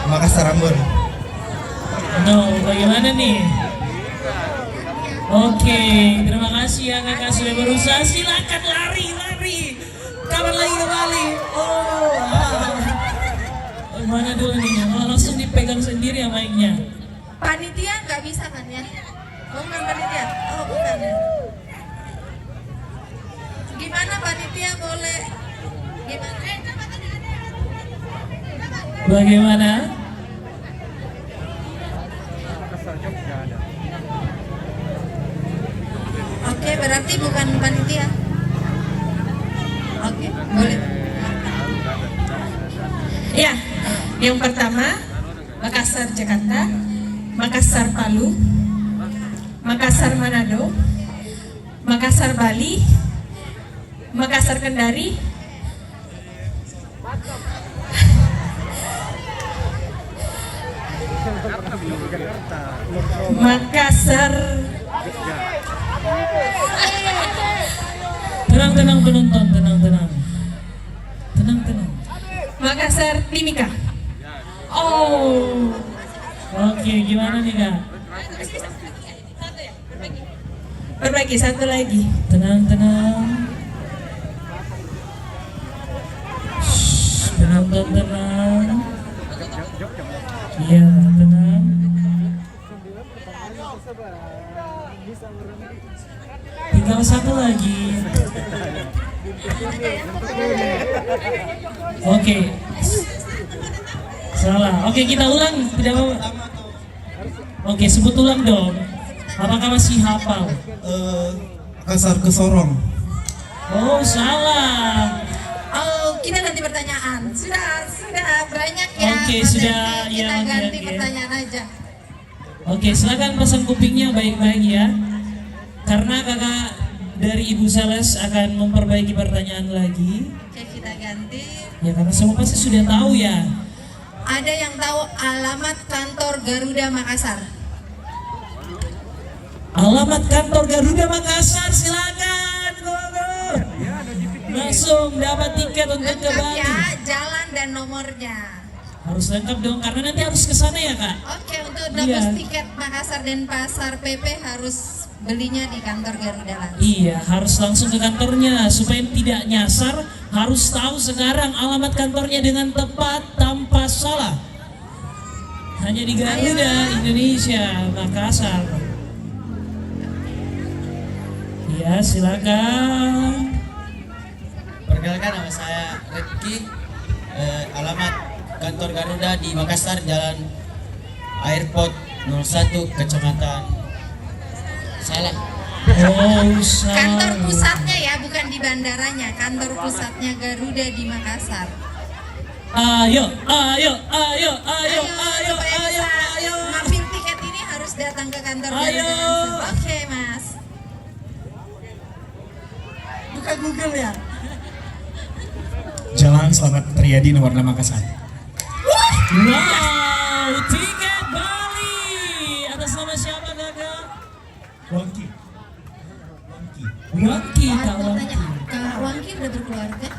Makassar, Ambon. No, bagaimana nih? Oke, terima kasih ya kakak sudah berusaha. Silakan lari, lari. Kapan lagi ke Bali? Mana dulu nih? Langsung dipegang sendiri ya mic-nya. Panitia nggak bisa kan ya? Oh, bukan panitia? Oh, bukan ya. Gimana panitia? Bagaimana? Makassar Jogja ada. Oke, berarti bukan panitia. Oke, boleh. Ya, yang pertama Makassar Jakarta, Makassar Palu, Makassar Manado, Makassar Bali, Makassar Kendari, Makassar. Tenang penonton, tenang. Makassar Timika. Oh. Oke, gimana nih Kak? Perbaiki satu lagi. Tenang. Shh, tenang. Iya, tenang. Tinggal satu lagi. Oke. Salah. Oke, kita ulang. Tidak apa. Oke, sebut ulang dong. Apakah masih hafal? Makassar ke Sorong. Oh, salah. Oh, kita ganti pertanyaan. Sudah banyak ya. Oke, materi. sudah, Kita ya, ganti ya. pertanyaan aja. Oke, silakan pasang kupingnya baik-baik ya. Karena kakak dari Ibu Sales akan memperbaiki pertanyaan lagi. Oke, kita ganti. Ya, karena semua pasti sudah tahu ya. Ada yang tahu alamat kantor Garuda Makassar? Alamat kantor Garuda Makassar, silakan. Go. Langsung dapat tiket untuk ke Lengkap Bali. ya, jalan dan nomornya. Harus lengkap dong, karena nanti harus ke sana ya Kak. Oke, untuk nebus Iya. tiket Makassar dan Pasar PP harus belinya di kantor Garuda langsung. Iya, harus langsung ke kantornya supaya tidak nyasar. Harus tahu sekarang alamat kantornya dengan tepat tanpa salah. Hanya di Garuda Indonesia Makassar. Iya, silakan. Perkenalkan, nama saya Rifki. Alamat kantor Garuda di Makassar, Jalan Airport 01, Kecamatan. Salah. Oh, Kantor salah. pusatnya ya, bukan di bandaranya. Kantor pusatnya Garuda di Makassar. Ayo. Supaya bisa ngambil tiket ini harus datang ke kantor Garuda langsung. Oke, Mas. Buka Google ya. Jalan Selamat Riyadi nomor 6 Makassar. Wow, tiket Bali. Atas nama siapa kakak? Wangki. Wangki, Kak Mau Wangki. tanya, Kak Wangki udah berkeluarga?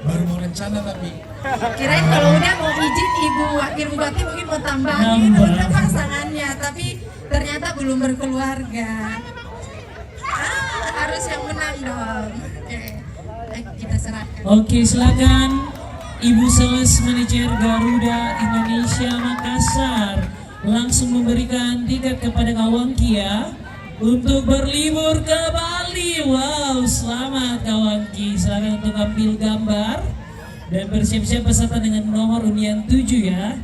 Baru mau rencana tapi. Kirain kalau udah mau izin Ibu Wakil Bupati mungkin mau tambahin Nambah. untuk pasangannya, tapi ternyata belum berkeluarga. Harus yang menang dong. Oke, kita serahkan. Oke, silakan Ibu Sales Manajer Garuda Indonesia Makassar langsung memberikan tiket kepada Kak Wangki ya untuk berlibur ke Bali. Wow, selamat Kak Wangki. Silakan untuk ambil gambar dan bersiap-siap peserta dengan nomor undian 7 ya.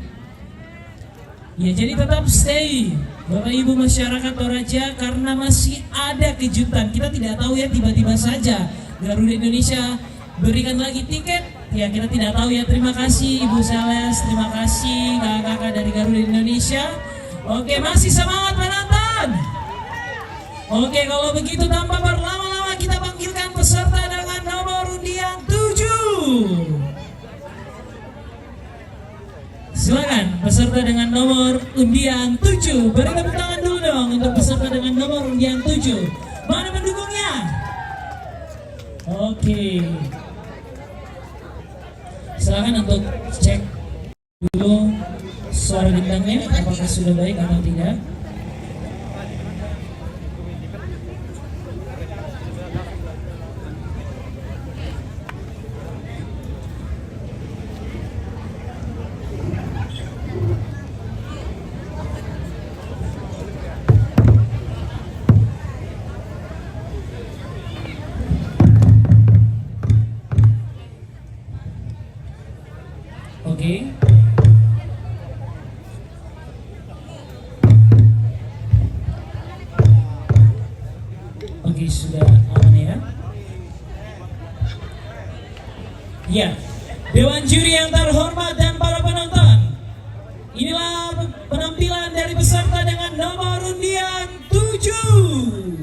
Ya, jadi tetap stay Bapak Ibu masyarakat Toraja, karena masih ada kejutan. Kita tidak tahu ya, tiba-tiba saja Garuda Indonesia berikan lagi tiket. Ya, kita tidak tahu ya. Terima kasih Ibu Sales, terima kasih kakak-kakak dari Garuda Indonesia. Oke, masih semangat penonton. Oke, kalau begitu tanpa berlama-lama kita panggilkan peserta dengan nomor undian 7. Silakan peserta dengan nomor undian 7. Beri tepuk tangan dulu dong untuk peserta dengan nomor undian 7. Mana pendukungnya? Oke. Silakan untuk cek dulu suara bintangnya apakah sudah baik atau tidak. Oke, sudah aman ya. Ya, Dewan Juri yang terhormat dan para penonton, inilah penampilan dari peserta dengan nomor undian 7.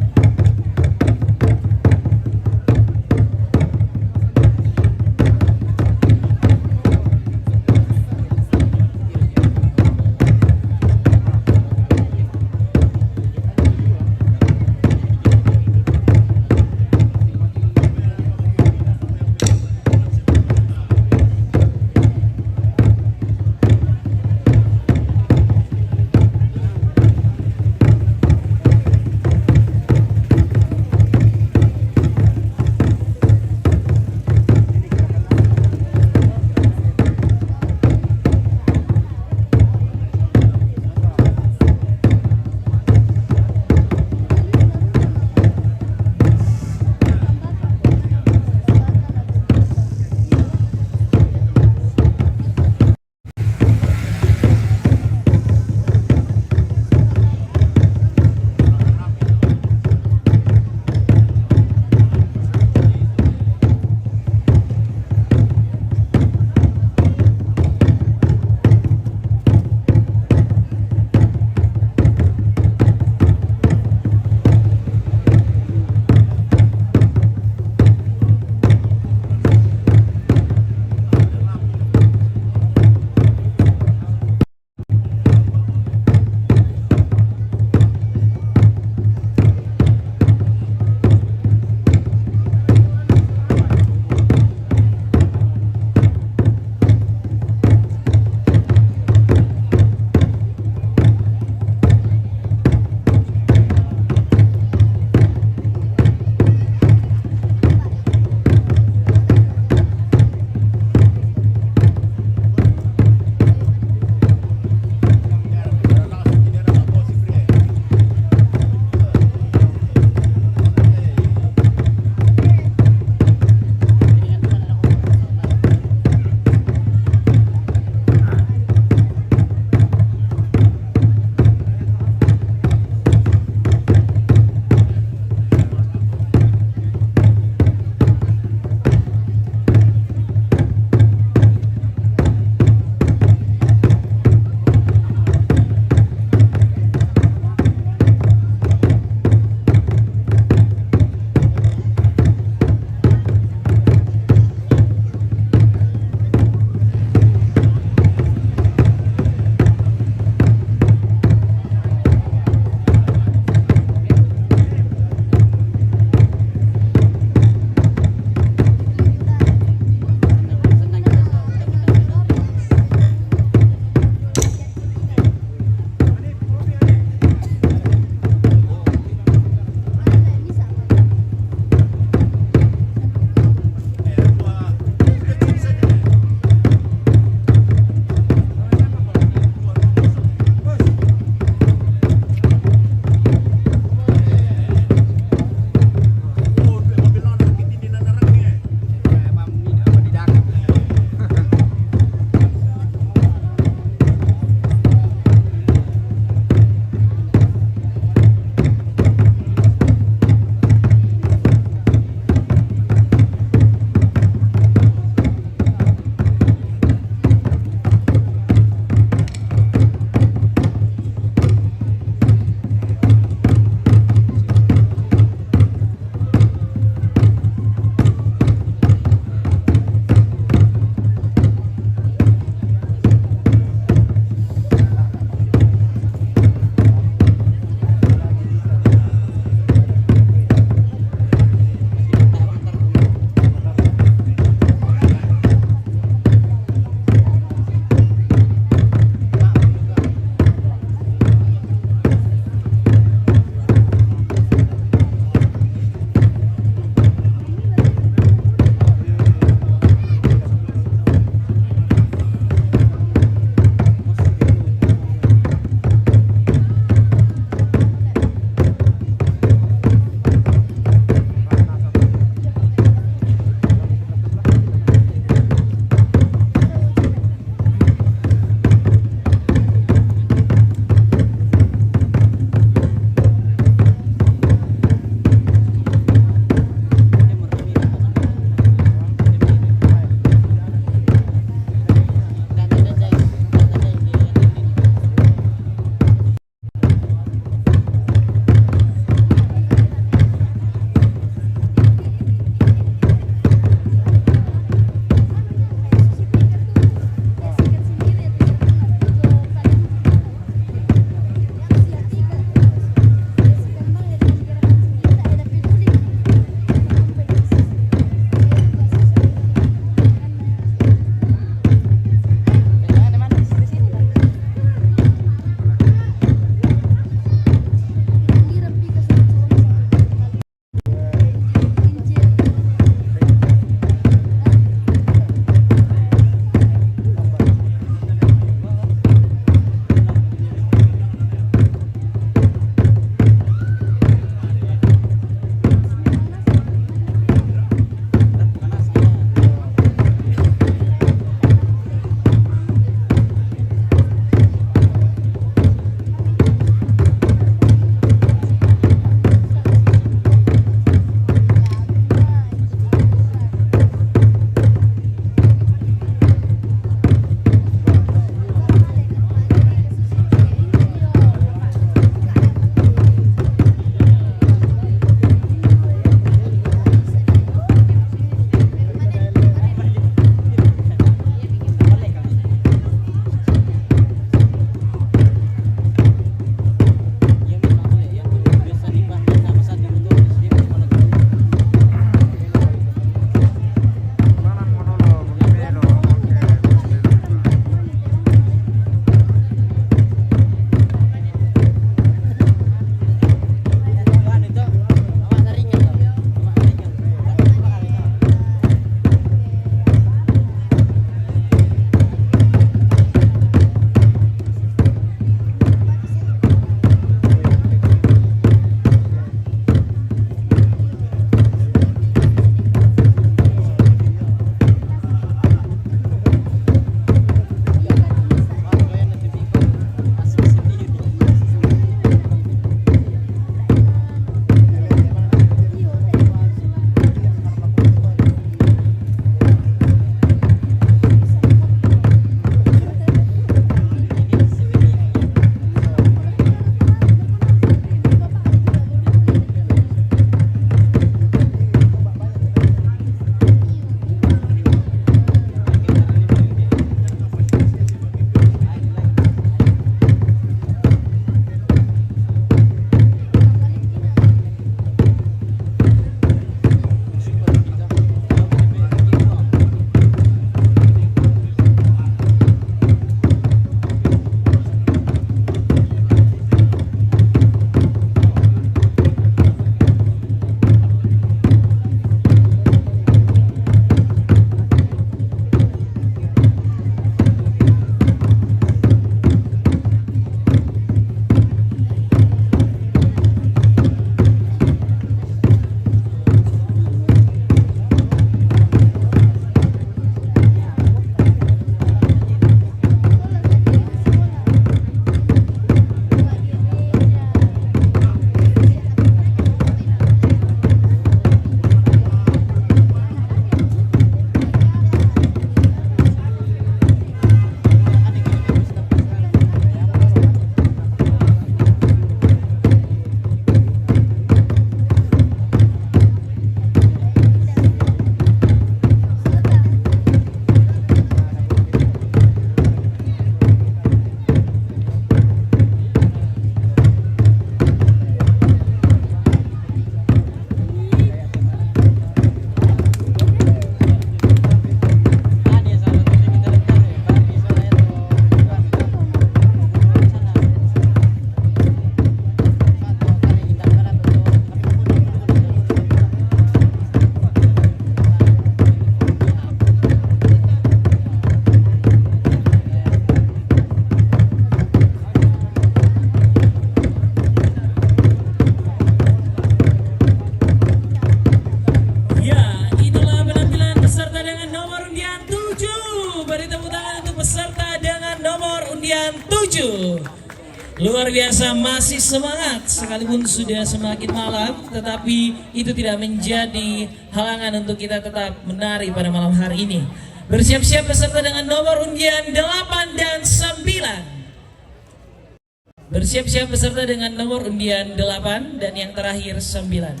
Luar biasa, masih semangat sekalipun sudah semakin malam, tetapi itu tidak menjadi halangan untuk kita tetap menari pada malam hari ini. Bersiap-siap peserta dengan nomor undian 8 dan 9. Bersiap-siap peserta dengan nomor undian 8 dan yang terakhir 9.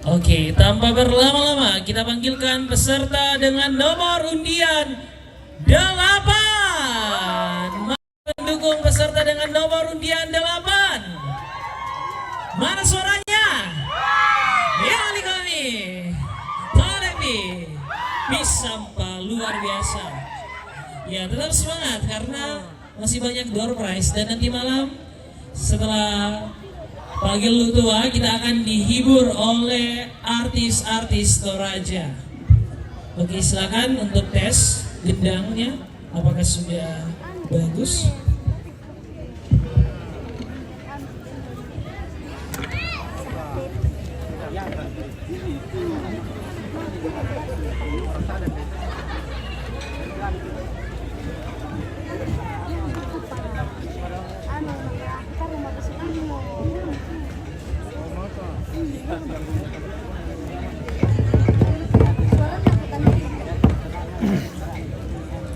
Oke, tanpa berlama-lama kita panggilkan peserta dengan nomor undian 8. Mendukung peserta dengan nomor undian 8. Mana suaranya? Ya ali kami. Torepi. Pisampa luar biasa. Ya, tetap semangat karena masih banyak door prize dan nanti malam setelah pagi lu tua kita akan dihibur oleh artis-artis Toraja. Oke, silakan untuk tes gendangnya apakah sudah bagus.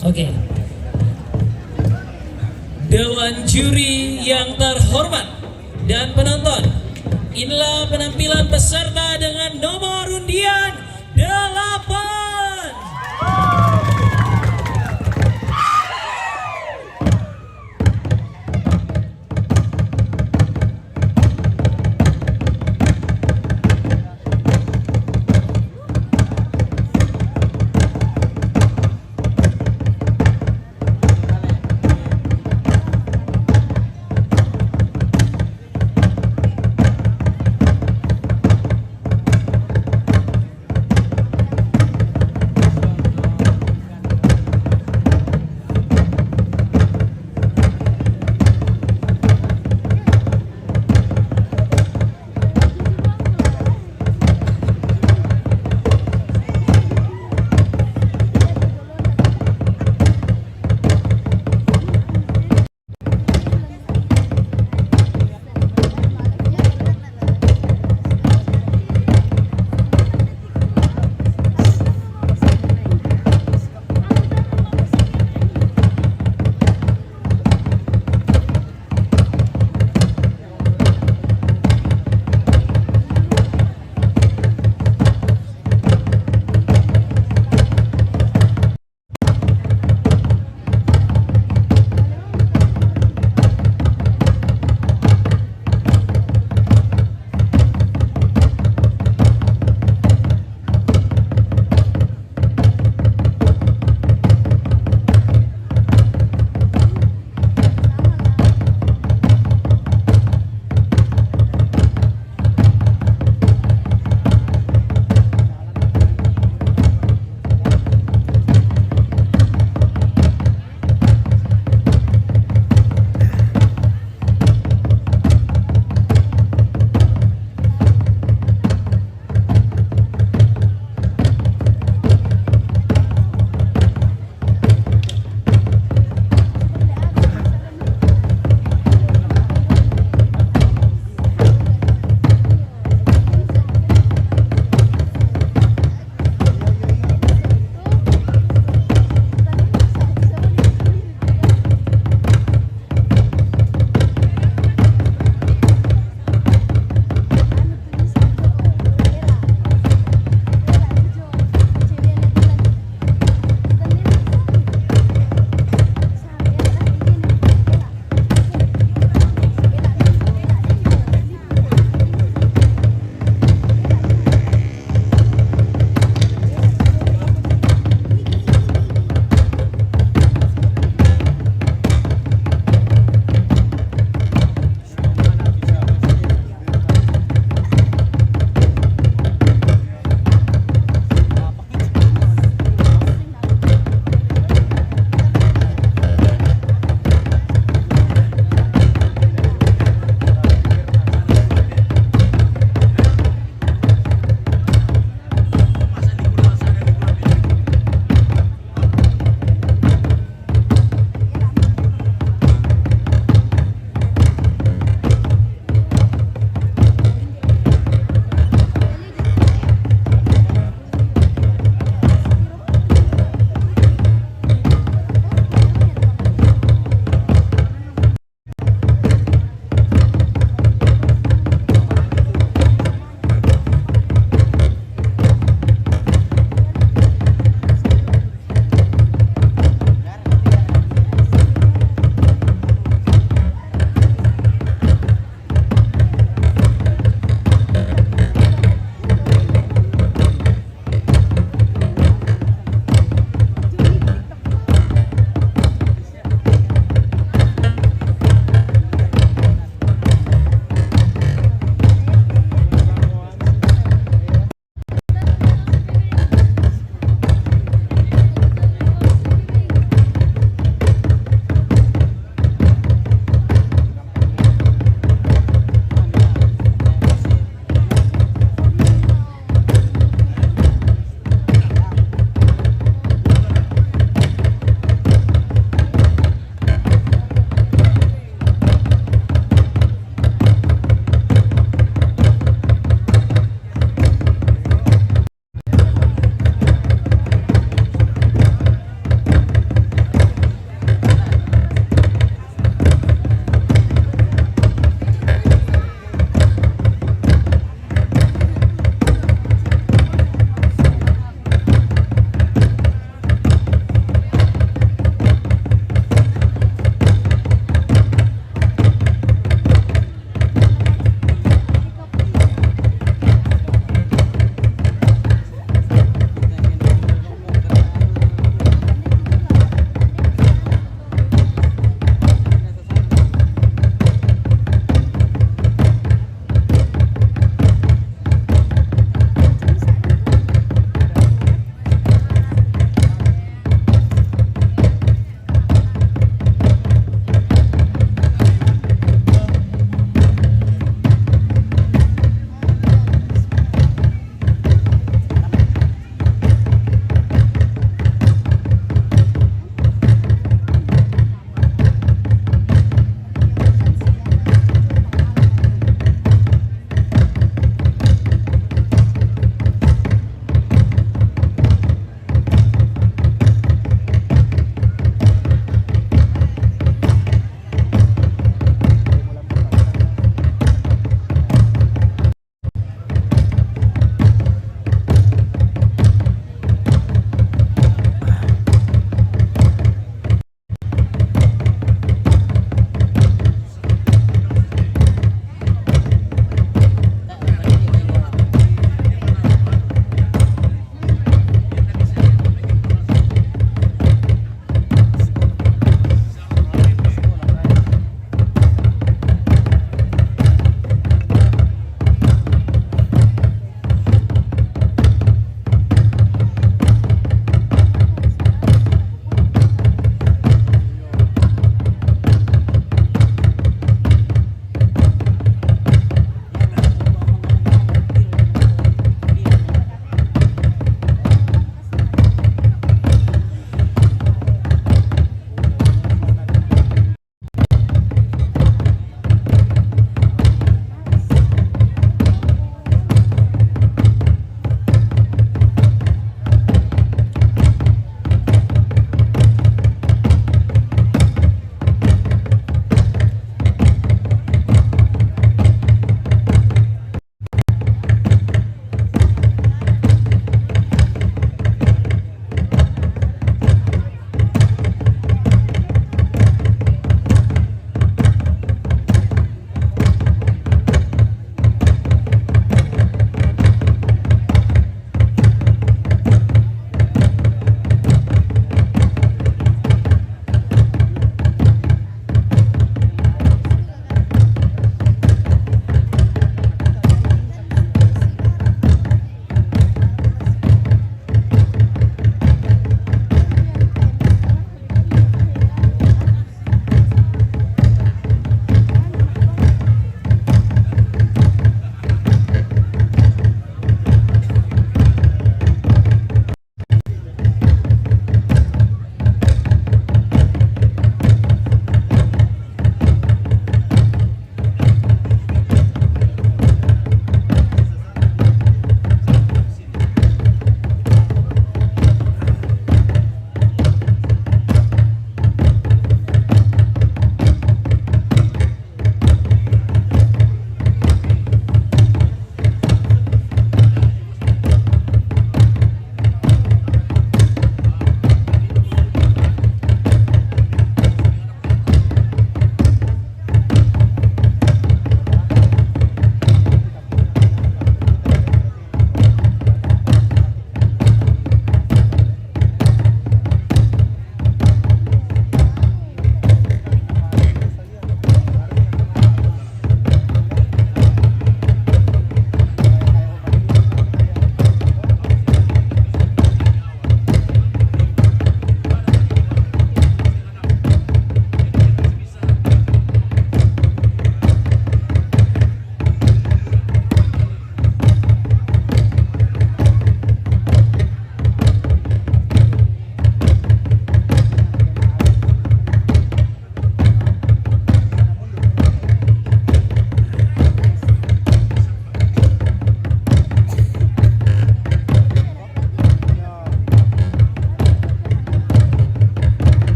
Oke. Dewan juri yang terhormat dan penonton, inilah penampilan peserta dengan nomor undian 8.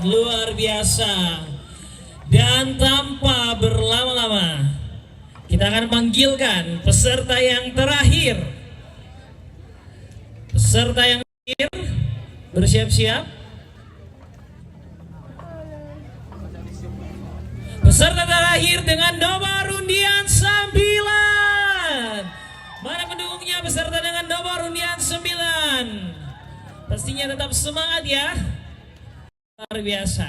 luar biasa. Dan tanpa berlama-lama, kita akan panggilkan peserta yang terakhir. Peserta yang terakhir bersiap-siap. Peserta terakhir dengan nomor undian 9. Mana pendukungnya peserta dengan nomor undian 9? Pastinya tetap semangat ya. Luar biasa.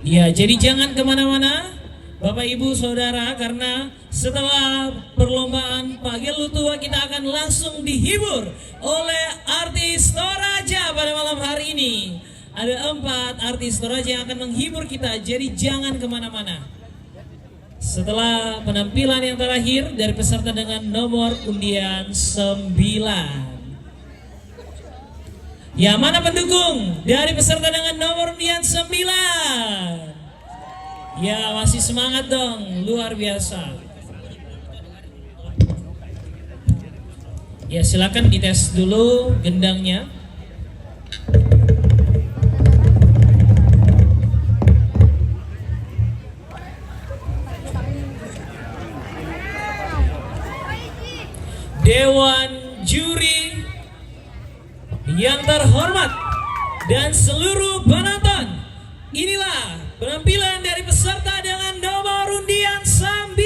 Ya, jadi jangan kemana-mana Bapak Ibu Saudara, karena setelah perlombaan Pagel Lutua kita akan langsung dihibur oleh artis Toraja pada malam hari ini. Ada 4 artis Toraja yang akan menghibur kita, jadi jangan kemana-mana. Setelah penampilan yang terakhir dari peserta dengan nomor undian 9. Ya, mana pendukung dari peserta dengan nomor undian 9? Ya, masih semangat dong, luar biasa. Ya, silakan dites dulu gendangnya. Dewan juri yang terhormat dan seluruh penonton, inilah penampilan dari peserta dengan nomor undian 9.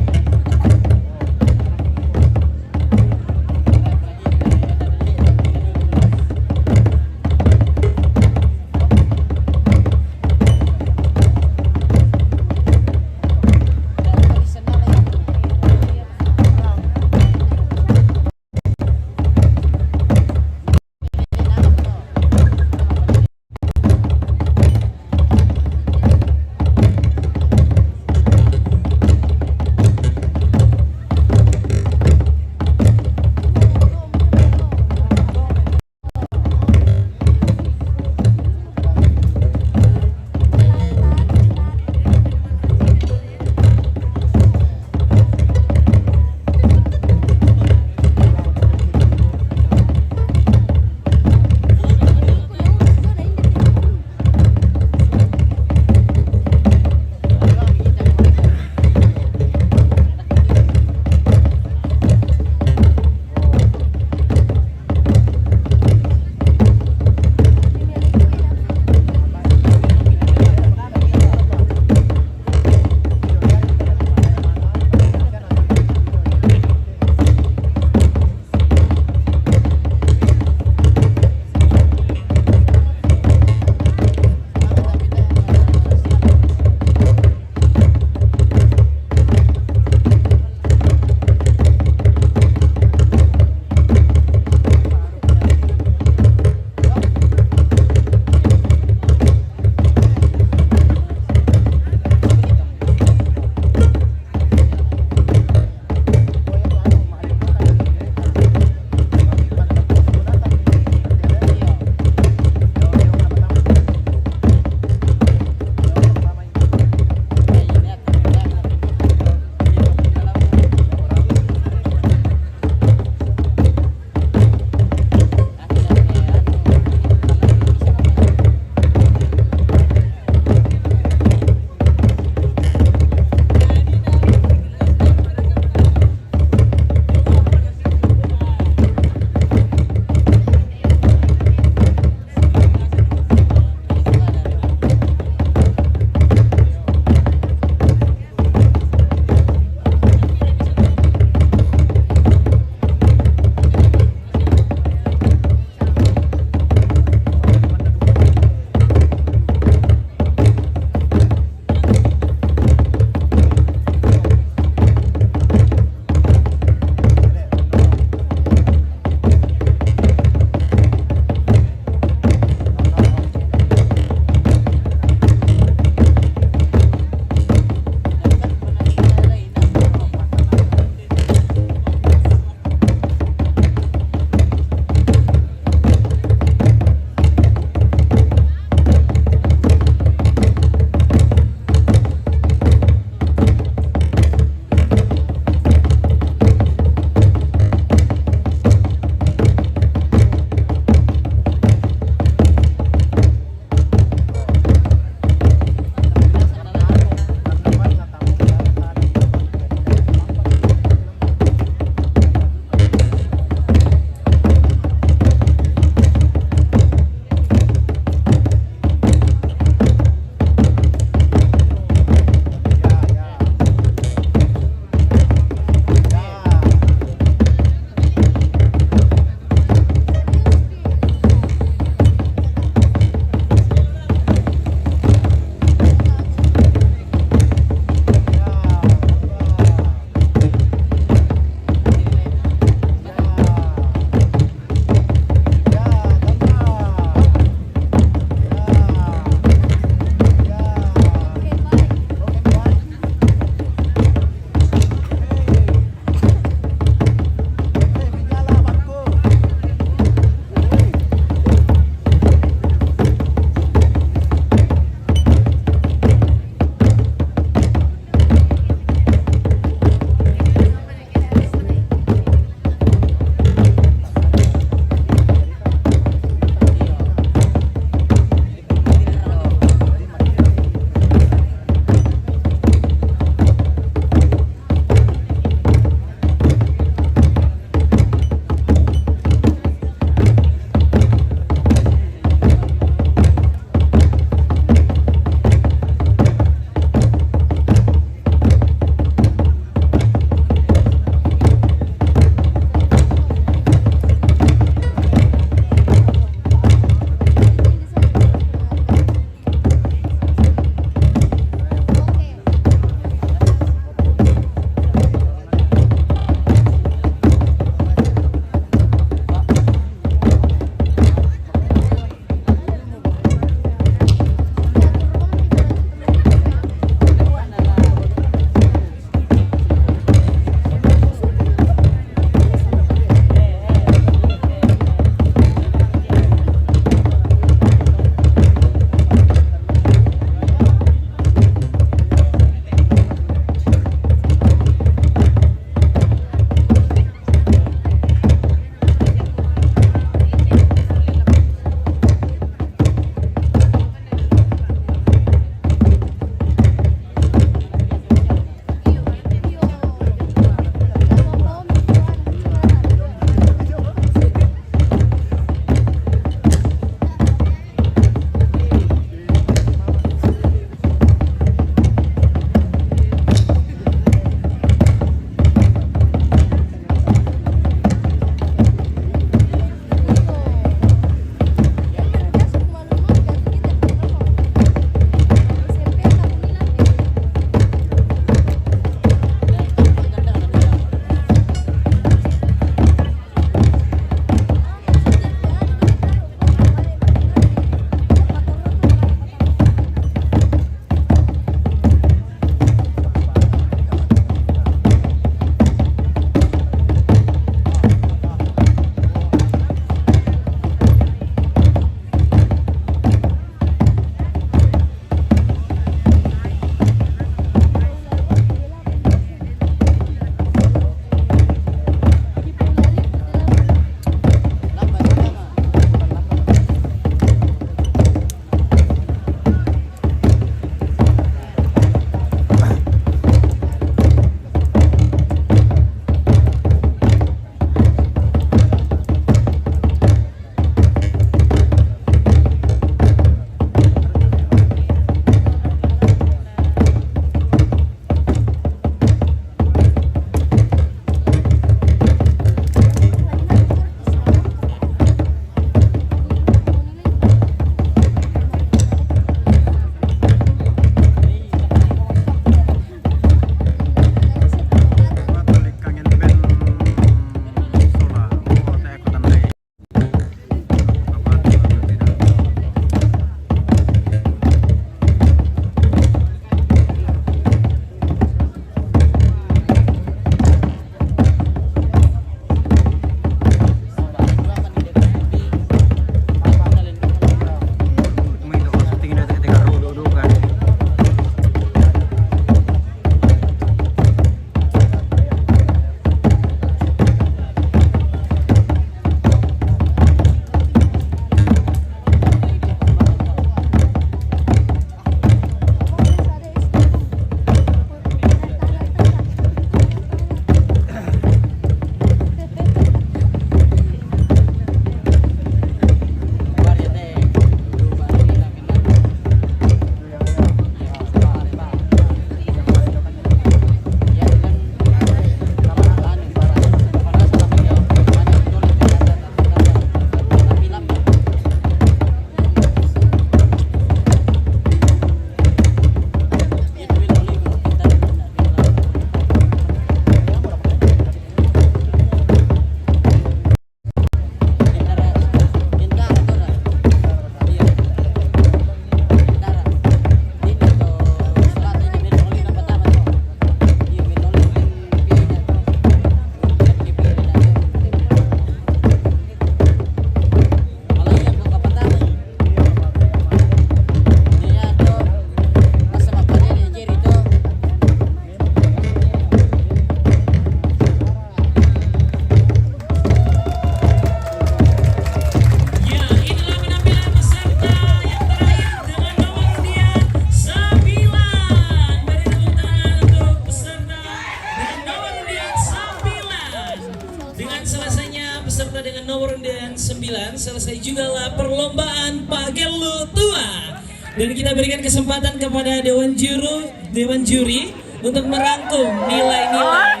beserta dengan nomor undian 9. Selesai juga lah perlombaan Pagelu Tua. Dan kita berikan kesempatan kepada Dewan Juri untuk merangkum nilai-nilai.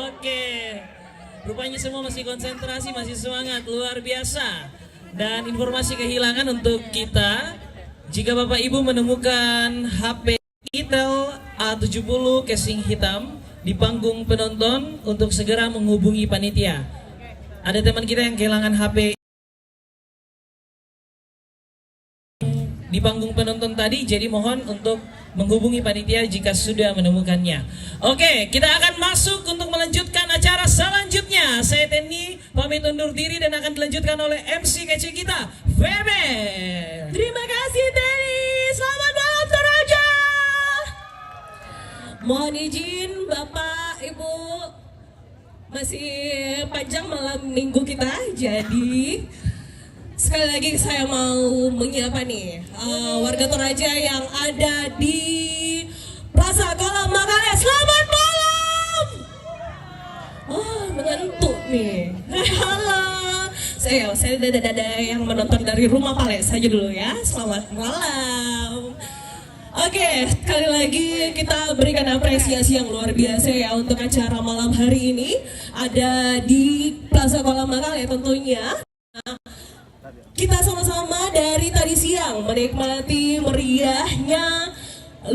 Oke. Rupanya semua masih konsentrasi, masih semangat, luar biasa. Dan informasi kehilangan untuk kita, jika Bapak Ibu menemukan HP Itel A70 casing hitam di panggung penonton, untuk segera menghubungi panitia. Ada teman kita yang kehilangan HP di panggung penonton tadi, jadi mohon untuk menghubungi panitia jika sudah menemukannya. Oke, kita akan masuk untuk melanjutkan acara selanjutnya. Saya Teni pamit undur diri dan akan dilanjutkan oleh MC kece kita, Febe. Terima kasih Teni. Selamat malam Toraja. Mohon izin Bapak Ibu, masih panjang malam minggu kita, jadi sekali lagi saya mau menyapa nih warga Toraja yang ada di Plaza Kolam Makale. Selamat malam. Oh, mengantuk nih. Halo. Saya dada yang menonton dari rumah Pale saja dulu ya. Selamat malam. Oke, sekali lagi kita berikan apresiasi yang luar biasa ya untuk acara malam hari ini. Ada di Plaza Kolam Makale tentunya. Kita sama-sama dari tadi siang menikmati meriahnya,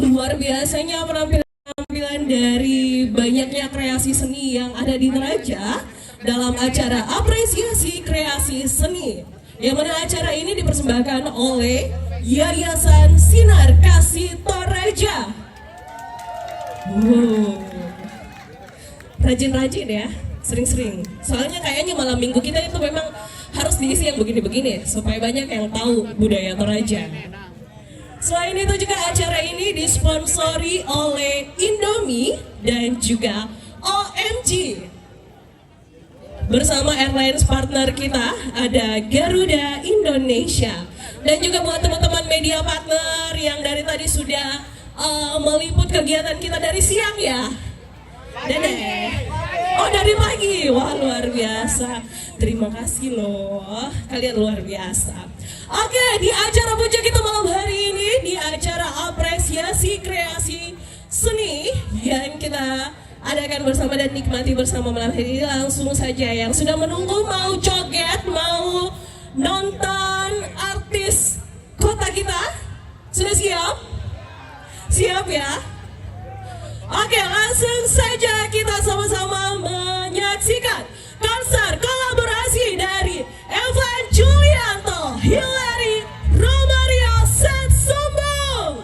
luar biasanya penampilan dari banyaknya kreasi seni yang ada di Toraja dalam acara apresiasi kreasi seni, yang mana acara ini dipersembahkan oleh Yayasan Sinar Kasih Toraja. Rajin-rajin ya, sering-sering. Soalnya kayaknya malam minggu kita itu memang harus diisi yang begini-begini supaya banyak yang tahu budaya Toraja. Selain itu juga acara ini disponsori oleh Indomie dan juga OMG. Bersama airlines partner kita ada Garuda Indonesia. Dan juga buat teman-teman media partner yang dari tadi sudah meliput kegiatan kita dari siang ya. Dan dari pagi, wah luar biasa. Terima kasih loh, kalian luar biasa. Oke, di acara puncak kita malam hari ini, di acara apresiasi kreasi seni yang kita adakan bersama dan nikmati bersama malam hari ini, langsung saja yang sudah menunggu mau joget, mau nonton artis kota kita, sudah siap? Siap ya? Oke, langsung saja kita sama-sama menyaksikan konser kolaborasi dari Evan Julianto, Hilary Romario Setsumbung.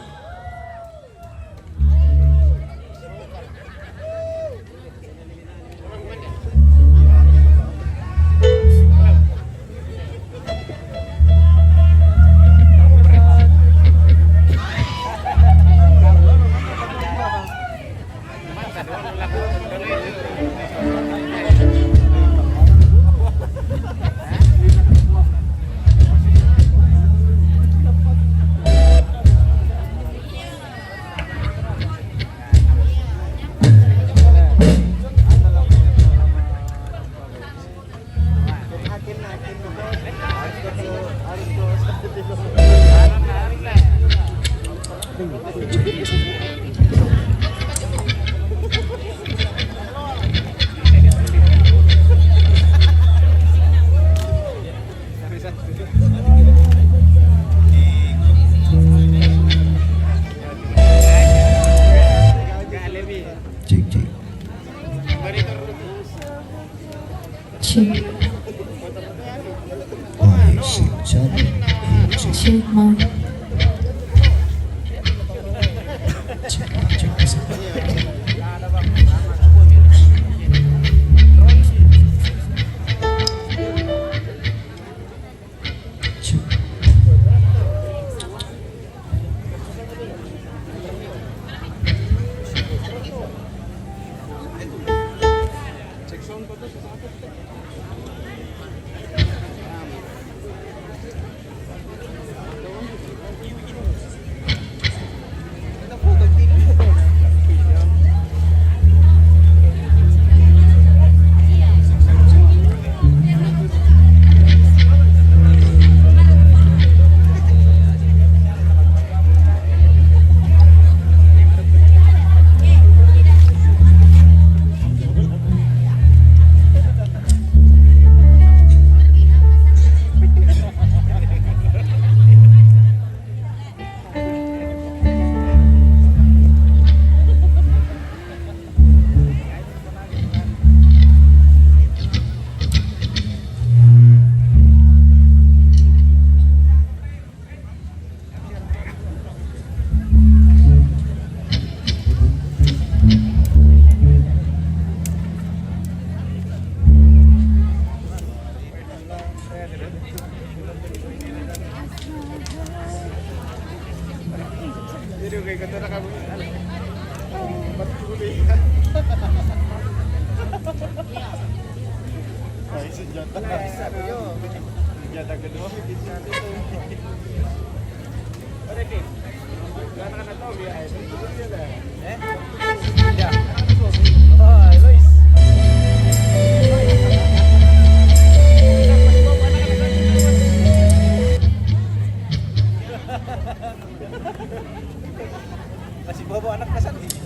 Masih bawa anak kesan gitu.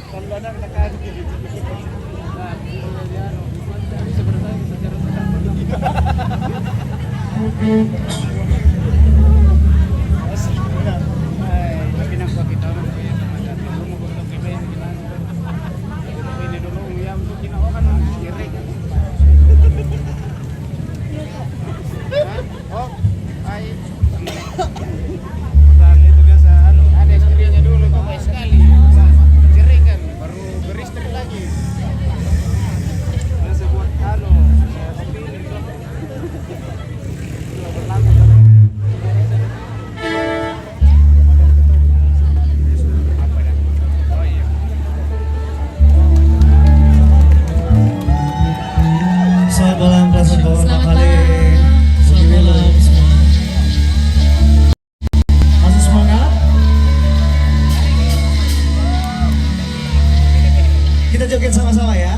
Kalau anak nakan gitu. Selamat malam kelas pertama kali. Selamat malam semua. Masih semangat? Kita joget sama-sama ya.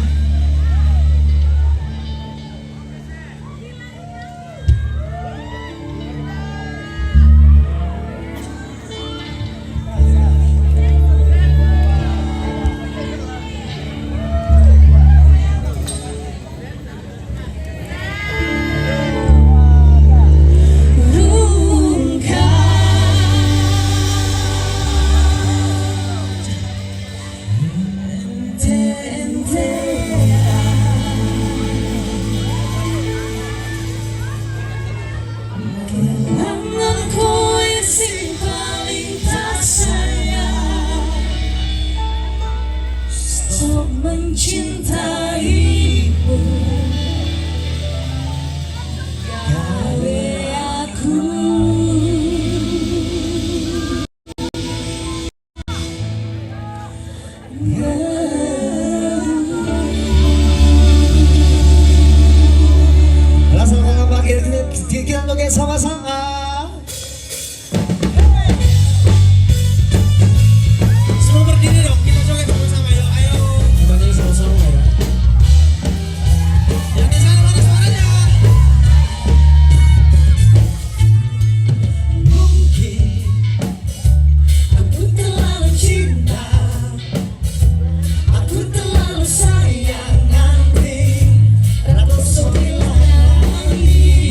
Mencintaimu gawe aku Langsung mengambil kita joget sama-sama. Semua berdiri dong, kita joget sama-sama yuk, ayo. Gimana sama-sama ya? Yang di sana mana suaranya? Mungkin aku terlalu cinta, aku terlalu sayang nanti, dan aku sembilan lagi.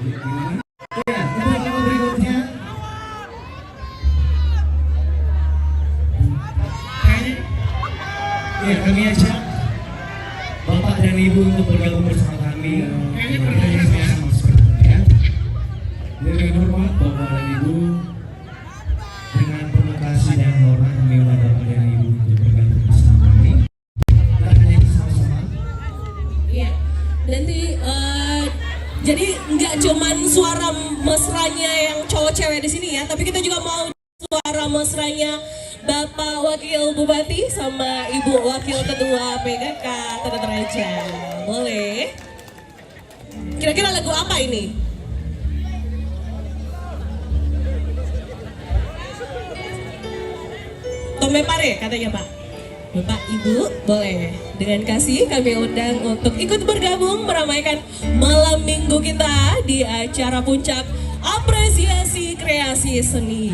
Ya, untuk lagu berikutnya. Ya, kami ajak Bapak dan Ibu untuk bergabung bersama kami. Pertanyaan sama seperti ini ya. Dengan hormat Bapak dan Ibu, dengan penuh kasih dan hormat kami undang Bapak dan Ibu untuk bergabung bersama kami. Kita nyanyi sama-sama. Iya, nanti jadi nggak cuman suara mesranya yang cowok cewek di sini ya, tapi kita juga mau suara mesranya Bapak Wakil Bupati sama Ibu Wakil Ketua PKK Tanah Toraja. Boleh? Kira-kira lagu apa ini? Tome Pare katanya Pak. Bapak Ibu boleh dengan kasih kami undang untuk ikut bergabung meramaikan malam minggu kita di acara puncak apresiasi kreasi seni.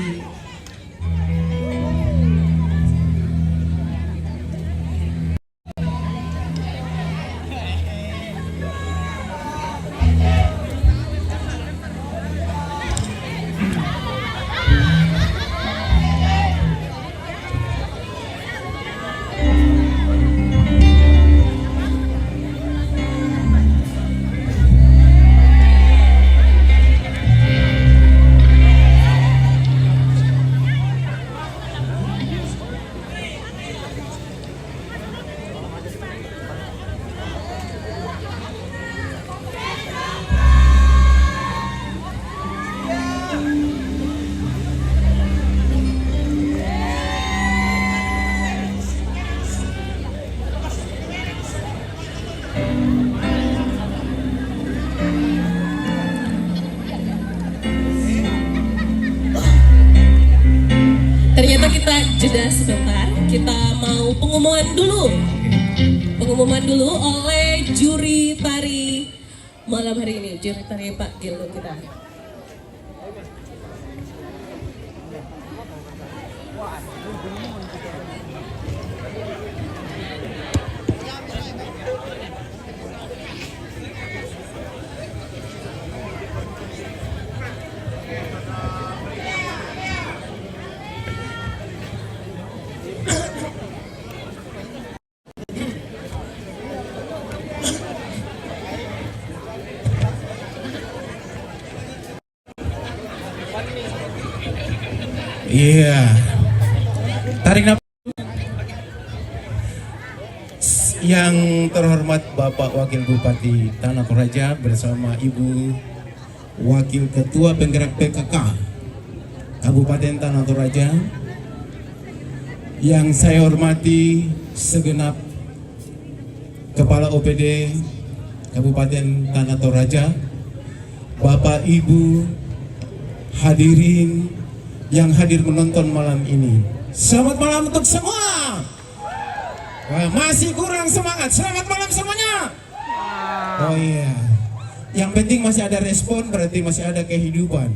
Ternyata kita jeda sebentar, kita mau pengumuman dulu oleh juri tari malam hari ini, juri tari Pak Gildo kita. Iya. Tarik nafas. Yang terhormat Bapak Wakil Bupati Tanah Toraja bersama Ibu Wakil Ketua Penggerak PKK Kabupaten Tanah Toraja, yang saya hormati segenap Kepala OPD Kabupaten Tanah Toraja, Bapak Ibu hadirin yang hadir menonton malam ini. Selamat malam untuk semua. Wah, masih kurang semangat. Selamat malam semuanya. Oh iya. Yang penting masih ada respon, berarti masih ada kehidupan.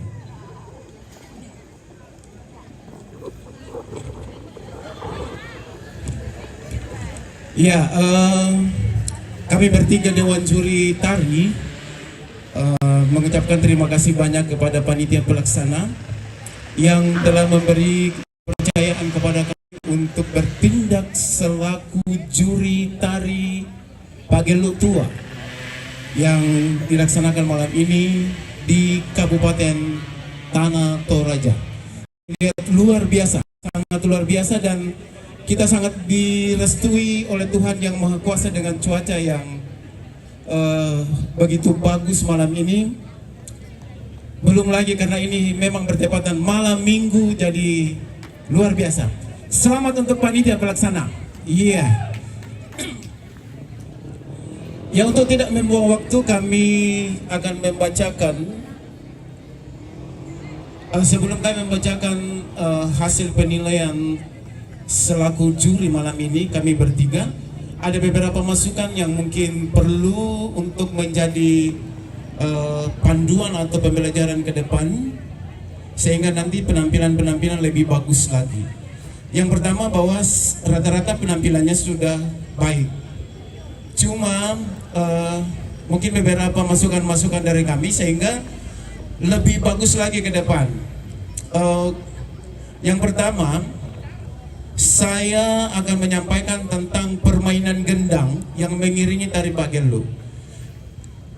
Ya, kami bertiga Dewan Juri Tari mengucapkan terima kasih banyak kepada panitia pelaksana yang telah memberi kepercayaan kepada kami untuk bertindak selaku juri tari Pagelo Tua yang dilaksanakan malam ini di Kabupaten Tanah Toraja. Luar biasa, sangat luar biasa, dan kita sangat direstui oleh Tuhan Yang Maha Kuasa dengan cuaca yang begitu bagus malam ini. Belum lagi karena ini memang bertepatan malam minggu, jadi luar biasa. Selamat untuk panitia pelaksana. Iya. Ya, untuk tidak membuang waktu, kami akan membacakan sebelum kami membacakan hasil penilaian selaku juri malam ini, kami bertiga ada beberapa masukan yang mungkin perlu untuk menjadi panduan atau pembelajaran ke depan, sehingga nanti penampilan-penampilan lebih bagus lagi. Yang pertama, bahwa rata-rata penampilannya sudah baik, cuma mungkin beberapa masukan-masukan dari kami, sehingga lebih bagus lagi ke depan. Yang pertama, saya akan menyampaikan tentang permainan gendang yang mengiringi tari Pak Gelu.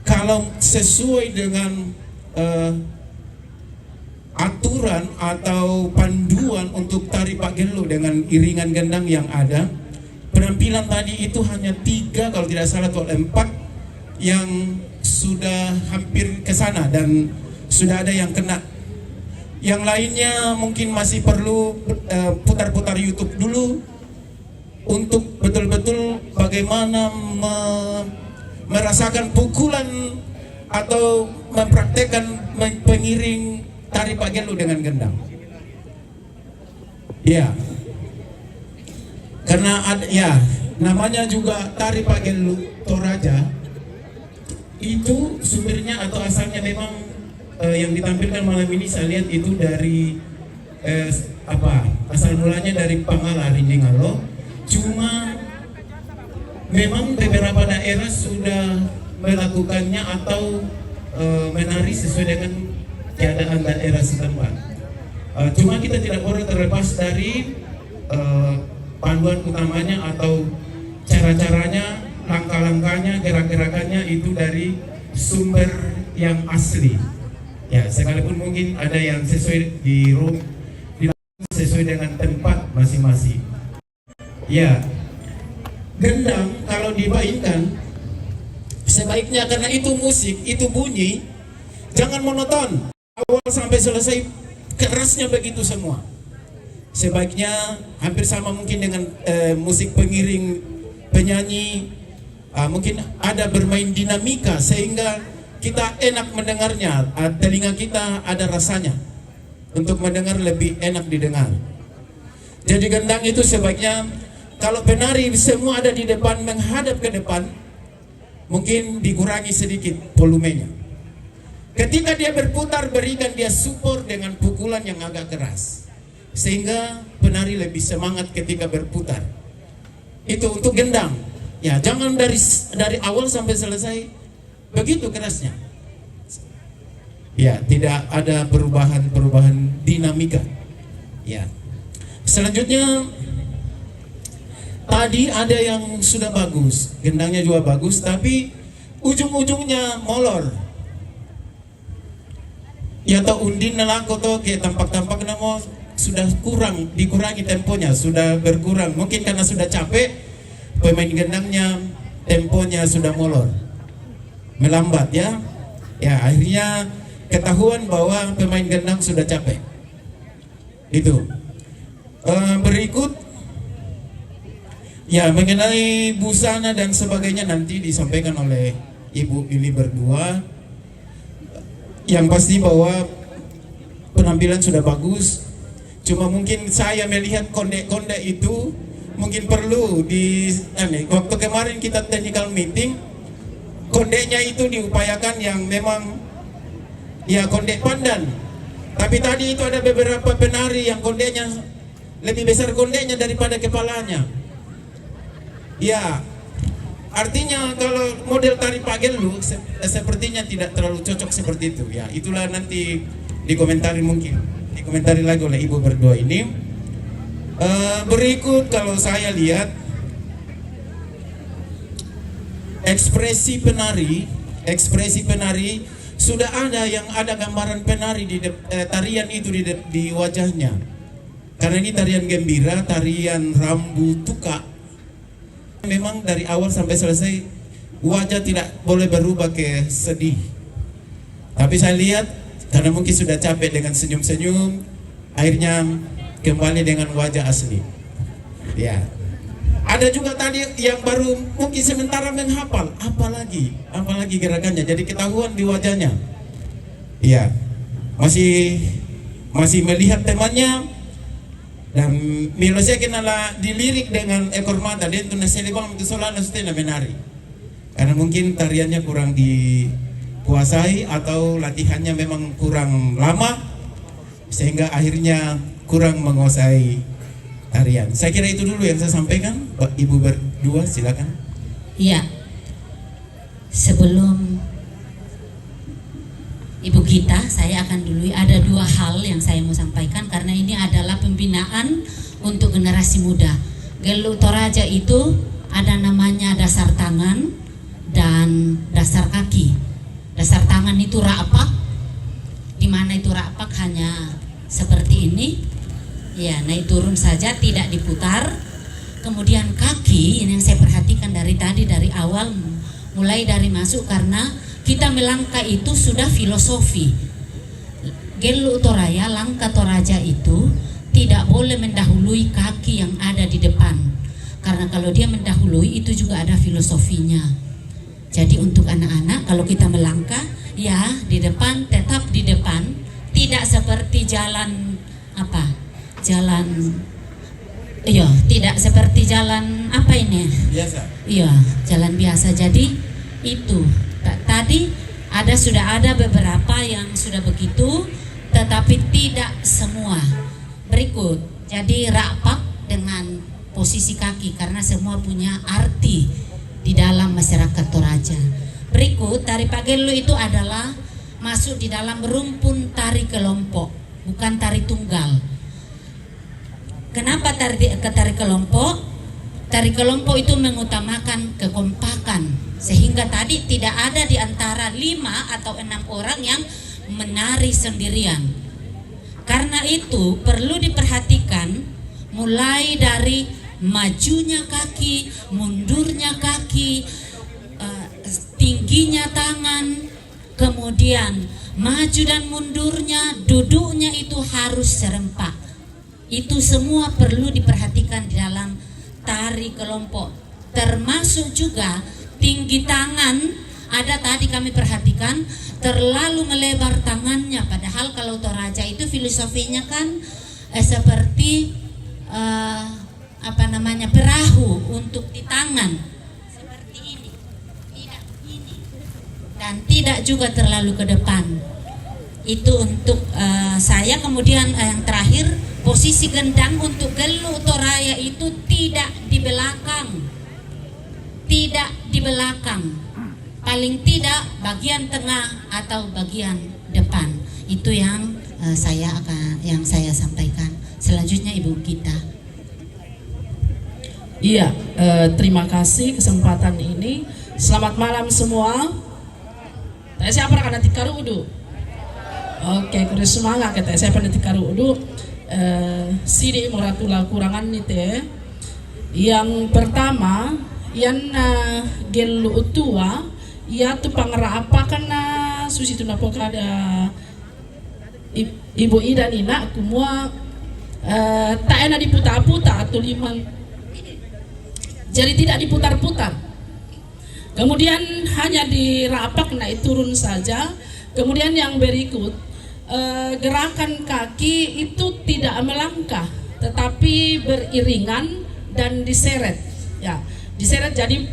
Kalau sesuai dengan aturan atau panduan untuk tari Pak Gelu dengan iringan gendang yang ada, penampilan tadi itu hanya 3 kalau tidak salah atau 4 yang sudah hampir ke sana dan sudah ada yang kena. Yang lainnya mungkin masih perlu putar-putar YouTube dulu untuk betul-betul bagaimana merasakan pukulan atau mempraktekkan pengiring tari Pak Gelu dengan gendang. Ya, karena ada, ya namanya juga tari Pak Gelu Toraja, itu sumbernya atau asalnya memang yang ditampilkan malam ini saya lihat itu dari asal mulanya dari Pangala Rindingalo. Cuma memang beberapa daerah sudah melakukannya atau menari sesuai dengan keadaan daerah setempat. Cuma kita tidak boleh terlepas dari panduan utamanya atau cara-caranya, langkah-langkahnya, gerak-gerakannya itu dari sumber yang asli. Ya, sekalipun mungkin ada yang sesuai sesuai dengan tempat masing-masing. Ya, gendang kalau dimainkan sebaiknya, karena itu musik, itu bunyi, jangan monoton awal sampai selesai kerasnya begitu semua. Sebaiknya hampir sama mungkin dengan musik pengiring penyanyi, mungkin ada bermain dinamika sehingga kita enak mendengarnya, telinga kita ada rasanya untuk mendengar, lebih enak didengar. Jadi gendang itu sebaiknya kalau penari semua ada di depan menghadap ke depan, mungkin dikurangi sedikit volumenya. Ketika dia berputar, berikan dia support dengan pukulan yang agak keras sehingga penari lebih semangat ketika berputar. Itu untuk gendang. Ya, jangan dari awal sampai selesai begitu kerasnya. Ya, tidak ada perubahan dinamika. Ya. Selanjutnya tadi ada yang sudah bagus, gendangnya juga bagus, tapi ujung-ujungnya molor. Ya, atau undin nelako to kayak tampak-tampak namo sudah dikurangi temponya, sudah berkurang. Mungkin karena sudah capek, pemain gendangnya temponya sudah molor, melambat ya. Ya, akhirnya ketahuan bahwa pemain gendang sudah capek. Itu. Berikut ya, mengenai busana dan sebagainya nanti disampaikan oleh ibu ini berdua. Yang pasti bahwa penampilan sudah bagus. Cuma mungkin saya melihat konde-konde itu mungkin perlu waktu kemarin kita technical meeting, kondenya itu diupayakan yang memang ya konde pandan. Tapi tadi itu ada beberapa penari yang kondenya lebih besar kondenya daripada kepalanya. Ya, artinya kalau model tari Pak Gelu sepertinya tidak terlalu cocok seperti itu. Ya, itulah nanti dikomentari lagi oleh ibu berdua ini. Berikut kalau saya lihat ekspresi penari sudah ada yang ada gambaran penari di tarian itu di wajahnya. Karena ini tarian gembira, tarian rambu tuka. Memang dari awal sampai selesai wajah tidak boleh berubah ke sedih. Tapi saya lihat karena mungkin sudah capek dengan senyum-senyum, akhirnya kembali dengan wajah asli. Ya. Ada juga tadi yang baru mungkin sementara menghafal, apalagi gerakannya, jadi ketahuan di wajahnya. Ya, masih melihat temannya dan melosnya kenala dilirik dengan ekor mata dia tu naselibang itu solana sutena menari. Karena mungkin tariannya kurang dikuasai atau latihannya memang kurang lama sehingga akhirnya kurang menguasai tarian. Saya kira itu dulu yang saya sampaikan. Ibu berdua silakan. Iya. Sebelum Ibu kita, saya akan dulu ada 2 hal yang saya mau sampaikan karena ini adalah pembinaan untuk generasi muda. Gelu Toraja itu ada namanya dasar tangan dan dasar kaki. Dasar tangan itu rapak, di mana itu rapak hanya seperti ini, ya naik turun saja tidak diputar. Kemudian kaki ini yang saya perhatikan dari tadi dari awal mulai dari masuk karena kita melangkah itu sudah filosofi. Gelu Toraya, langkah Toraja itu tidak boleh mendahului kaki yang ada di depan. Karena kalau dia mendahului itu juga ada filosofinya. Jadi untuk anak-anak kalau kita melangkah ya di depan, tetap di depan, tidak seperti jalan apa? Jalan tidak seperti jalan apa ini? Biasa. Iya, jalan biasa. Jadi itu tadi sudah ada beberapa yang sudah begitu, tetapi tidak semua. Berikut, jadi rapak dengan posisi kaki karena semua punya arti di dalam masyarakat Toraja. Berikut, tari Pagelu itu adalah masuk di dalam rumpun tari kelompok, bukan tari tunggal. Kenapa tari kelompok? Tari kelompok itu mengutamakan kekompakan, sehingga tadi tidak ada di antara 5 atau 6 orang yang menari sendirian. Karena itu perlu diperhatikan mulai dari majunya kaki, mundurnya kaki, tingginya tangan, kemudian maju dan mundurnya, duduknya itu harus serempak. Itu semua perlu diperhatikan di dalam tari kelompok. Termasuk juga tinggi tangan, ada tadi kami perhatikan terlalu melebar tangannya, padahal kalau Toraja itu filosofinya kan seperti perahu untuk di tangan seperti ini, tidak ini dan tidak juga terlalu ke depan. Itu untuk saya. Kemudian yang terakhir, posisi gendang untuk Gelu Toraya itu tidak di belakang, paling tidak bagian tengah atau bagian depan. Itu yang saya sampaikan. Selanjutnya Ibu kita. Iya, terima kasih kesempatan ini. Selamat malam semua. Siapa akan nanti karudu? Oke, kudu semangat kita. Siapa nanti karudu? Sidi moratula kurangan nih teh. Yang pertama, yang Gelu utua, ia tuh apa karena susi tu napok ada Ibu Ida Nina kumua tak enak diputar-putar atau 5. Jadi tidak diputar-putar. Kemudian hanya dirapak naik turun saja. Kemudian yang berikut, gerakan kaki itu tidak melangkah, tetapi beriringan dan diseret. Ya, diseret jadi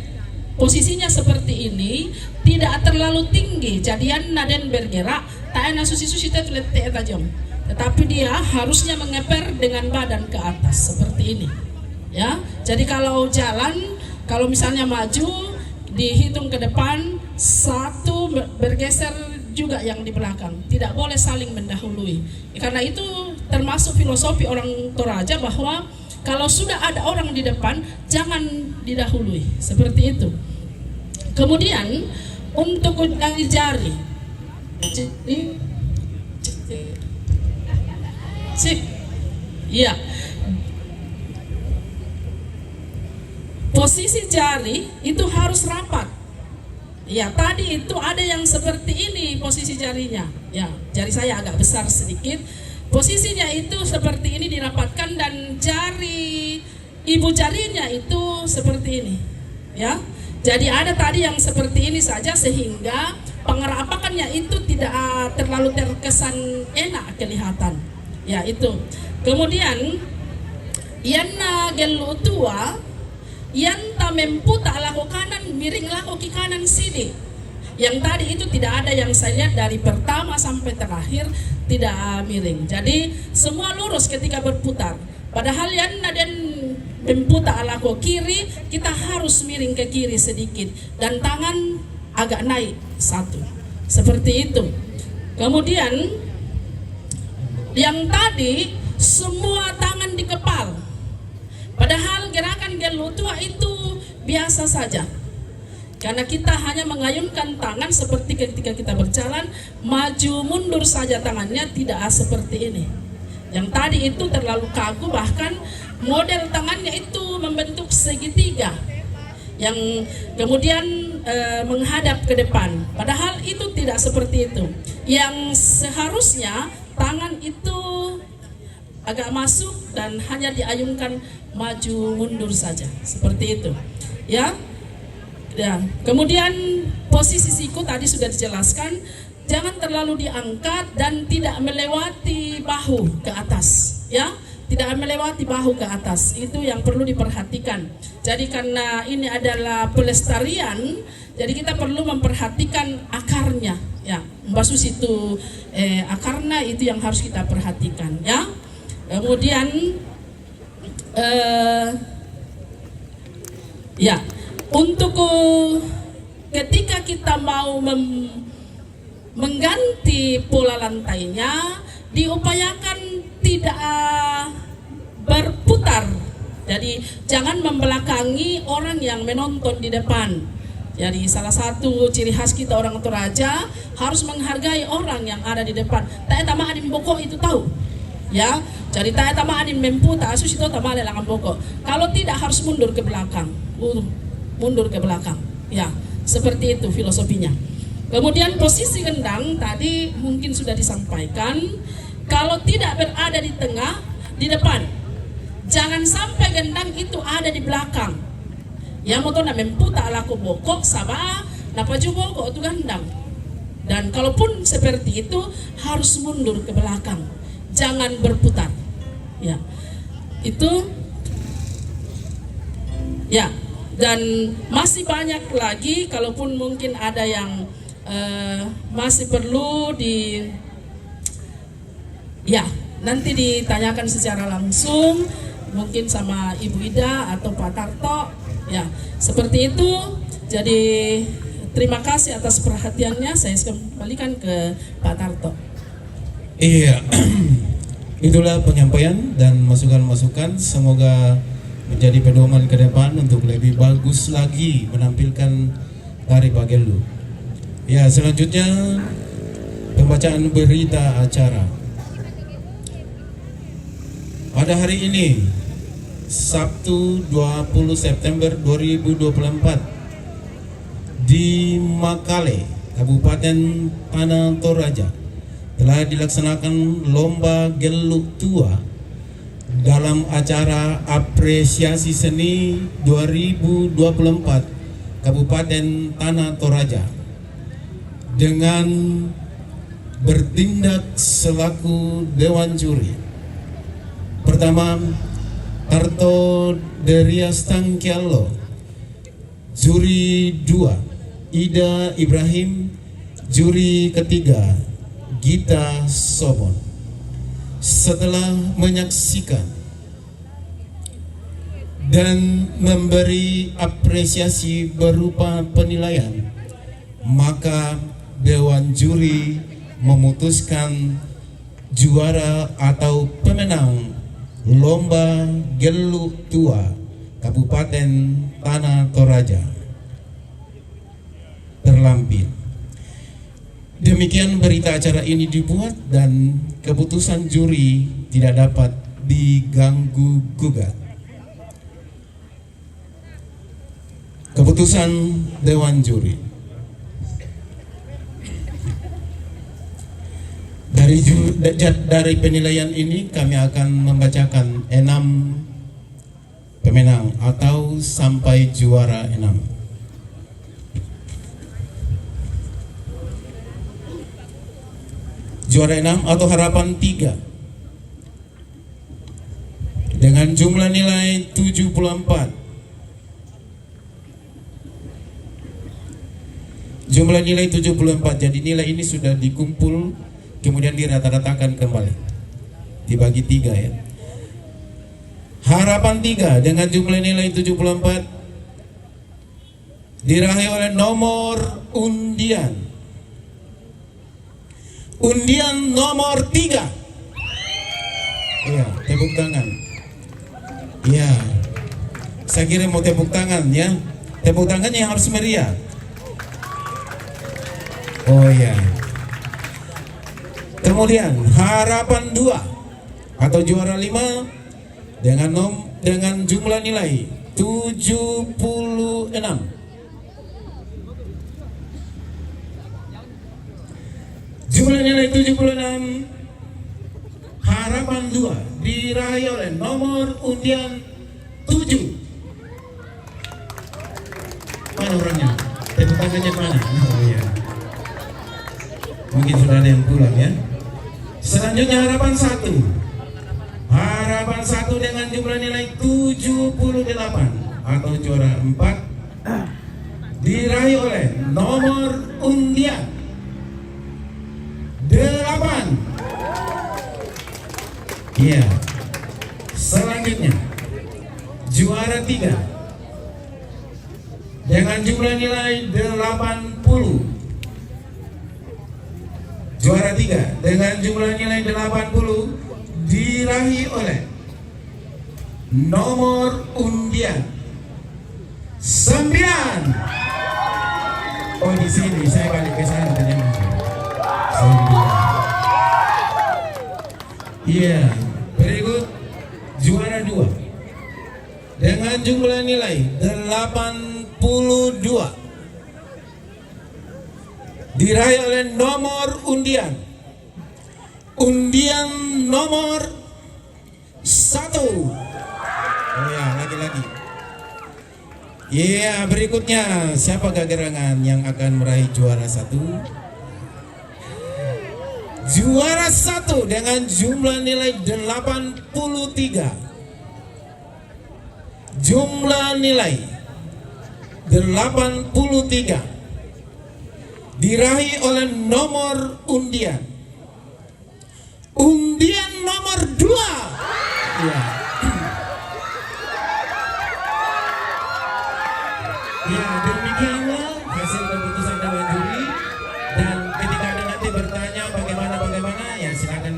posisinya seperti ini, tidak terlalu tinggi. Jadian naden bergerak, tak enak susi-susi tajam. Tetapi dia harusnya mengeper dengan badan ke atas seperti ini. Ya, jadi kalau jalan, kalau misalnya maju dihitung ke depan, 1 bergeser juga yang di belakang, tidak boleh saling mendahului. Karena itu termasuk filosofi orang Toraja bahwa kalau sudah ada orang di depan jangan didahului, seperti itu. Kemudian untuk gunting jari, ya. Posisi jari itu harus rapat. Ya, tadi itu ada yang seperti ini posisi jarinya. Ya, jari saya agak besar sedikit. Posisinya itu seperti ini dirapatkan dan jari ibu jarinya itu seperti ini. Ya. Jadi ada tadi yang seperti ini saja sehingga pengerapakannya itu tidak terlalu terkesan enak kelihatan. Ya, itu. Kemudian Yana Gelu tua yang tak memputar laku kanan, miring laku ki kanan sini. Yang tadi itu tidak ada yang saya lihat dari pertama sampai terakhir tidak miring. Jadi semua lurus ketika berputar. Padahal yang naden memputar laku kiri, kita harus miring ke kiri sedikit dan tangan agak naik 1. Seperti itu. Kemudian yang tadi semua tangan di kepal. Padahal gerakan gelu tua itu biasa saja. Karena kita hanya mengayunkan tangan seperti ketika kita berjalan, maju mundur saja tangannya, tidak seperti ini. Yang tadi itu terlalu kaku, bahkan model tangannya itu membentuk segitiga yang kemudian menghadap ke depan. Padahal itu tidak seperti itu. Yang seharusnya tangan itu agak masuk dan hanya diayunkan maju mundur saja, seperti itu. Ya. Kemudian posisi siku tadi sudah dijelaskan, jangan terlalu diangkat dan tidak melewati bahu ke atas, ya. Tidak melewati bahu ke atas, itu yang perlu diperhatikan. Jadi karena ini adalah pelestarian, jadi kita perlu memperhatikan akarnya, ya. Membasuh situ akarnya itu yang harus kita perhatikan, ya. Kemudian ya, untuk ketika kita mau mengganti pola lantainya, diupayakan tidak berputar. Jadi jangan membelakangi orang yang menonton di depan. Jadi salah satu ciri khas kita orang Toraja harus menghargai orang yang ada di depan. Tak tama adin boko itu tahu, ya. Jadi tak tama adin memputa asus itu tama lelangan boko. Kalau tidak harus mundur ke belakang, mundur ke belakang, ya. Seperti itu filosofinya. Kemudian posisi gendang tadi mungkin sudah disampaikan. Kalau tidak berada di tengah, di depan. Jangan sampai gendang itu ada di belakang. Yang mau na memputa laku bokok sama napaju bokok itu gendang. Dan kalaupun seperti itu harus mundur ke belakang. Jangan berputar. Ya. Itu ya, dan masih banyak lagi, kalaupun mungkin ada yang masih perlu ya, nanti ditanyakan secara langsung mungkin sama Ibu Ida atau Pak Tarto, ya, seperti itu. Jadi terima kasih atas perhatiannya, saya kembalikan ke Pak Tarto. Iya, itulah penyampaian dan masukan-masukan, semoga menjadi pedoman ke depan untuk lebih bagus lagi menampilkan tari Bagelu. Ya, selanjutnya pembacaan berita acara. Pada hari ini, Sabtu 20 September 2024, di Makale, Kabupaten Tanah Toraja, telah dilaksanakan lomba geluk tua dalam acara apresiasi seni 2024 Kabupaten Tanah Toraja dengan bertindak selaku Dewan Juri. Pertama, Tarto Derias Tangkialo. Juri 2, Ida Ibrahim. Juri ketiga, Gita Sobon. Setelah menyaksikan dan memberi apresiasi berupa penilaian, maka Dewan Juri memutuskan juara atau pemenang Lomba Geluk Tua Kabupaten Tanah Toraja terlampir. Demikian berita acara ini dibuat dan keputusan juri tidak dapat diganggu gugat. Keputusan Dewan Juri. Dari penilaian ini kami akan membacakan 6 pemenang atau sampai juara 6. Juara 6 atau harapan 3 dengan jumlah nilai 74. Jumlah nilai 74, jadi nilai ini sudah dikumpul kemudian dirata-ratakan kembali, dibagi 3 ya. Harapan 3 dengan jumlah nilai 74 diraih oleh nomor undian undian nomor 3. Iya, tepuk tangan. Iya, saya kira mau tepuk tangan ya. Tepuk tangannya harus meriah. Oh iya. Kemudian harapan 2 atau juara 5 dengan jumlah nilai 76. Jumlah nilai 76, harapan 2 diraih oleh nomor undian 7. Mana orangnya? Tepuk tangannya mana? Oh iya. Mungkin sudah ada yang pulang ya. Selanjutnya harapan 1. Harapan 1 dengan jumlah nilai 78 atau juara 4 diraih oleh nomor undian 8. Iya. Selanjutnya juara 3 dengan jumlah nilai 80. Juara 3 dengan jumlah nilai 80 diraih oleh nomor undian 9. Oh di sini saya balik ke sana ternyata. 9. Iya, berikut juara 2 dengan jumlah nilai 82 diraih oleh nomor undian nomor 1. Oh ya, lagi-lagi. Iya, berikutnya siapa gerangan yang akan meraih juara 1? Juara 1 dengan jumlah nilai 83. Jumlah nilai 83 diraih oleh nomor undian nomor 2. Ya. Ya, demikianlah hasil keputusan dewan juri. Dan ketika Anda nanti bertanya bagaimana ya silakan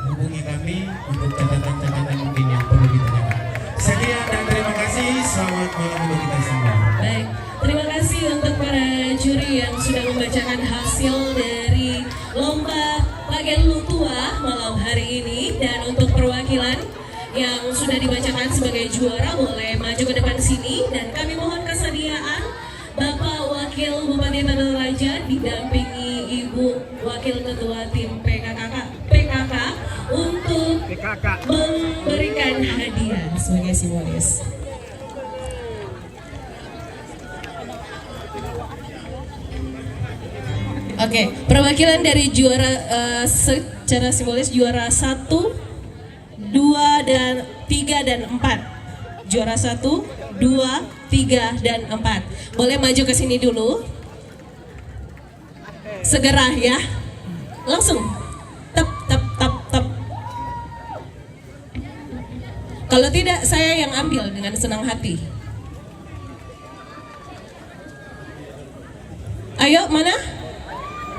hubungi kami untuk catatan-catatan mungkin yang perlu ditanyakan. Sekian dan terima kasih. Selamat malam untuk kita semua. Baik, terima kasih untuk para juri yang sudah membacakan hasil dari lomba Pagen Lutua malam hari ini. Dan untuk perwakilan yang sudah dibacakan sebagai juara boleh maju ke depan sini. Dan kami mohon kesediaan Bapak Wakil Bupati Tanah Raja didampingi Ibu Wakil Ketua Tim PKK untuk memberikan hadiah sebagai simbolis. Oke, perwakilan dari juara secara simbolis juara 1, 2, dan 3 dan 4. Juara 1, 2, 3, dan 4. Boleh maju ke sini dulu. Segera ya. Langsung. Tep. Kalau tidak saya yang ambil dengan senang hati. Ayo, mana?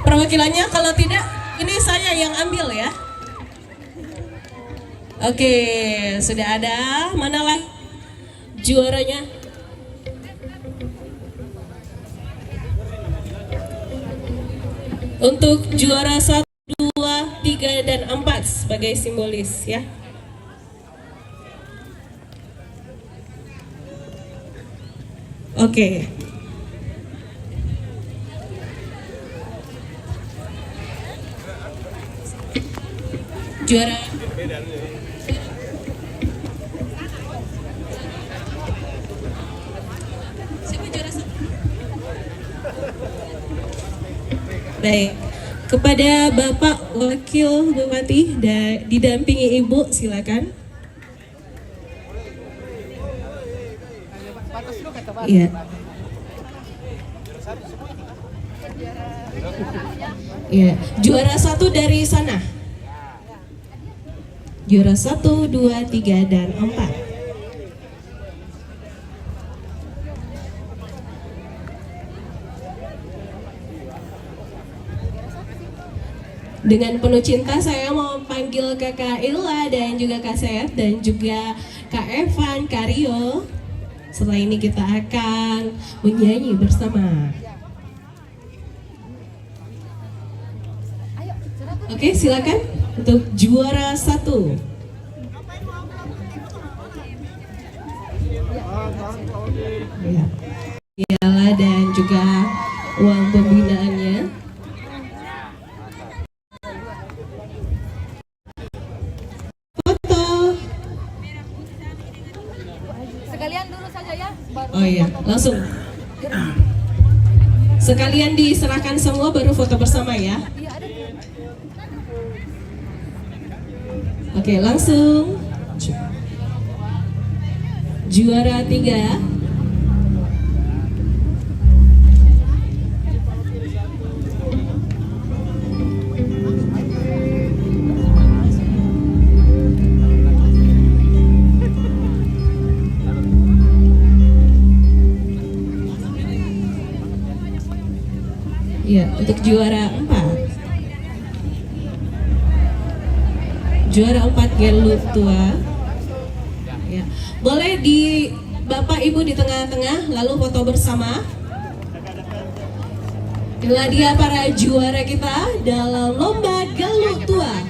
Perwakilannya, kalau tidak ini saya yang ambil ya. Oke, sudah ada. Mana lagi juaranya? Untuk juara 1, 2, 3, dan 4 sebagai simbolis ya. Oke. Juara siapa juara 1? Baik, kepada Bapak Wakil Bupati didampingi Ibu, silakan. Iya. Iya, juara 1 dari sana. Juara 1, 2, 3, dan 4. Dengan penuh cinta saya mau panggil Kakak Illa dan juga Kak Seth dan juga Kak Evan, Kak Rio. Setelah ini kita akan menyanyi bersama. Oke, silakan untuk juara 1. Ya. Piala dan juga uang pembinaannya. Foto. Sekalian dulu saja ya. Oh iya, langsung. Sekalian diserahkan semua baru foto bersama ya. Oke, langsung. Juara 3. Ya, untuk juara 4. Juara 4 Gelu Tua. Ya. Boleh di Bapak Ibu di tengah-tengah lalu foto bersama. Inilah dia para juara kita dalam lomba Gelu Tua.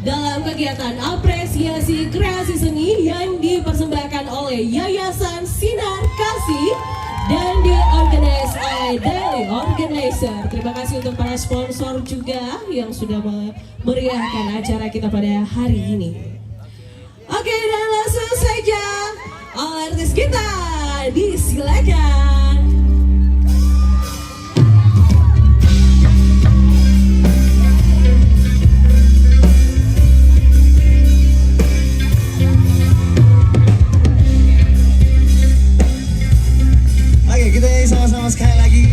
Dalam kegiatan apresiasi kreasi seni yang dipersembahkan oleh Yayasan Sinar Kasih dan diorganize oleh Daily Organizer. Terima kasih untuk para sponsor juga yang sudah memeriahkan acara kita pada hari ini. Oke, dan langsung saja artis kita disilakan. Oke, kita nyanyi sama-sama sekali lagi.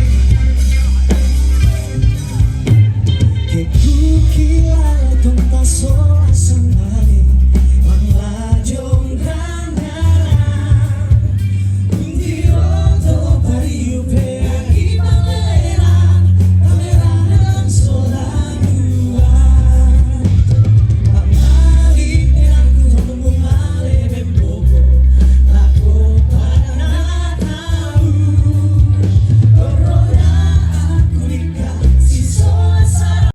Que tú quieras contar sola sendiri, melajong gandaran, un tiro todo pariu pergi pangeran, pangeran dalam solanuan. Pamali perangku temu male bembogo, lako pada tahu, corona aku dikasih suasana.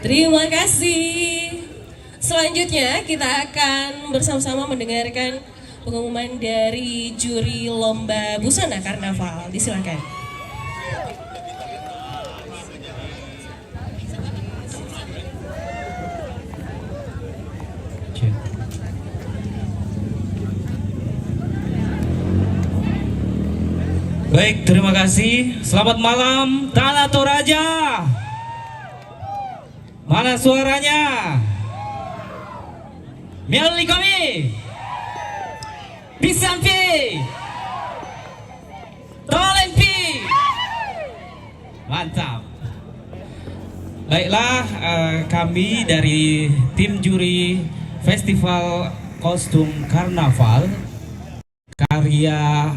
Terima kasih. Selanjutnya kita akan bersama-sama mendengarkan pengumuman dari juri lomba busana karnaval. Disilakan. Baik, terima kasih. Selamat malam Tanah Toraja. Mana suaranya? Miali kami. Pisampi. Tolempi. Mantap. Baiklah, kami dari tim juri Festival Kostum Karnaval karya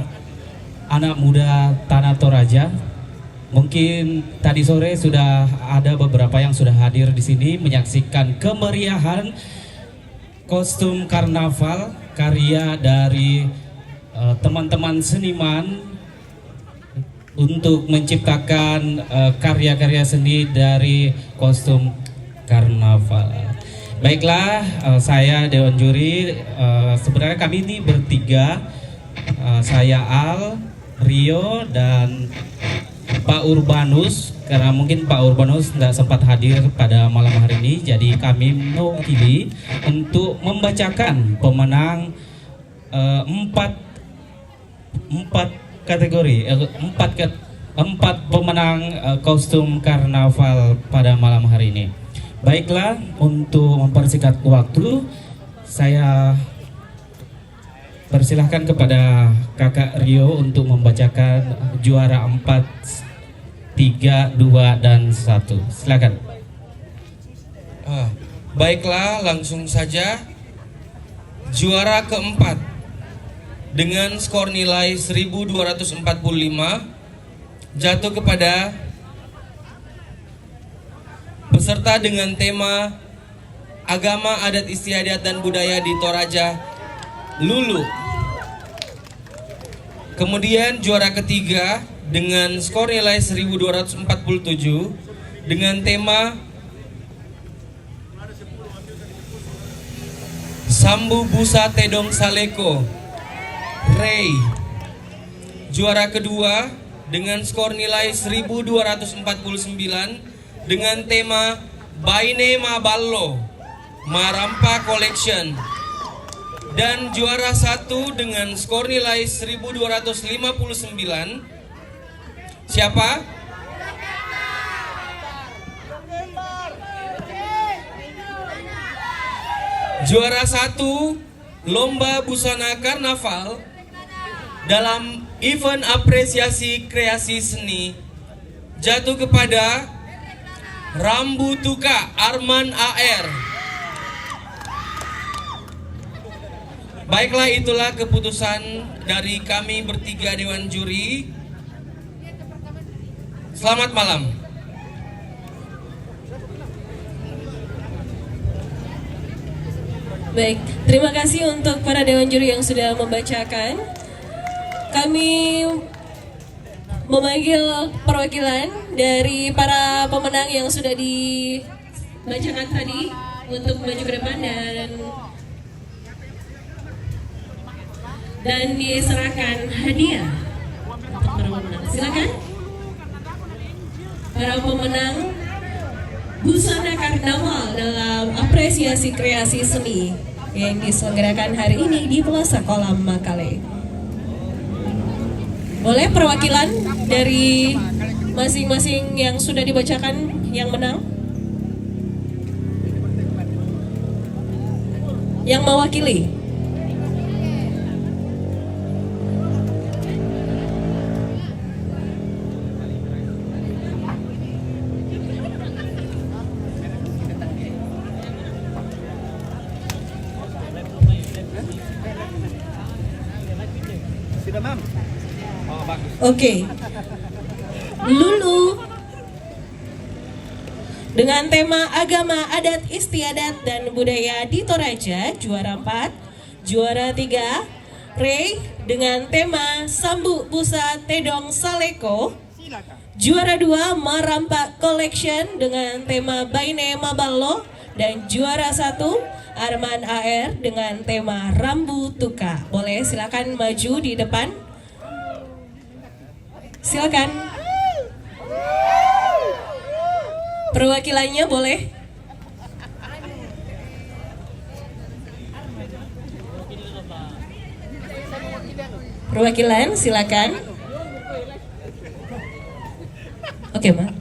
anak muda Tanah Toraja. Mungkin tadi sore sudah ada beberapa yang sudah hadir di sini menyaksikan kemeriahan kostum karnaval karya dari teman-teman seniman untuk menciptakan karya-karya seni dari kostum karnaval. Baiklah, saya Dewan Juri. Sebenarnya kami ini bertiga, saya Al, Rio, dan Pak Urbanus. Karena mungkin Pak Urbanus tidak sempat hadir pada malam hari ini, jadi kami mewakili untuk membacakan pemenang empat pemenang kostum karnaval pada malam hari ini. Baiklah, untuk mempersingkat waktu, saya persilahkan kepada Kakak Rio untuk membacakan juara 4, 3, 2, dan 1. Silakan. Baiklah, langsung saja. Juara keempat dengan skor nilai 1245 jatuh kepada peserta dengan tema Agama, Adat Istiadat dan Budaya di Toraja, Lulu. Kemudian juara ketiga dengan skor nilai 1247 dengan tema Sambu Busa Tedong Saleko, Ray. Juara kedua dengan skor nilai 1249 dengan tema Baine Maballo, Marampa Collection. Dan juara 1 dengan skor nilai 1259 siapa? Juara 1 Lomba Busana Karnaval dalam event apresiasi kreasi seni jatuh kepada Rambu Tuka Arman AR. Baiklah, itulah keputusan dari kami bertiga Dewan Juri. Selamat malam. Baik, terima kasih untuk para Dewan Juri yang sudah membacakan. Kami memanggil perwakilan dari para pemenang yang sudah dibacakan tadi untuk maju ke depan dan diserahkan hadiah untuk para pemenang. Silakan para pemenang busana karnaval dalam apresiasi kreasi seni yang diselenggarakan hari ini di Plaza Kolam Makale. Boleh perwakilan dari masing-masing yang sudah dibacakan yang menang? Yang mewakili? Oke. Lulu dengan tema Agama, Adat Istiadat dan Budaya di Toraja, juara 4. Juara 3 Ray dengan tema Sambu Busa Tedong Saleko. Juara 2 Marampa Collection dengan tema Baine Maballo. Dan juara 1 Arman AR dengan tema Rambu Tuka. Boleh silakan maju di depan. Silakan. Perwakilannya boleh. Perwakilan silakan. Oke, Ma.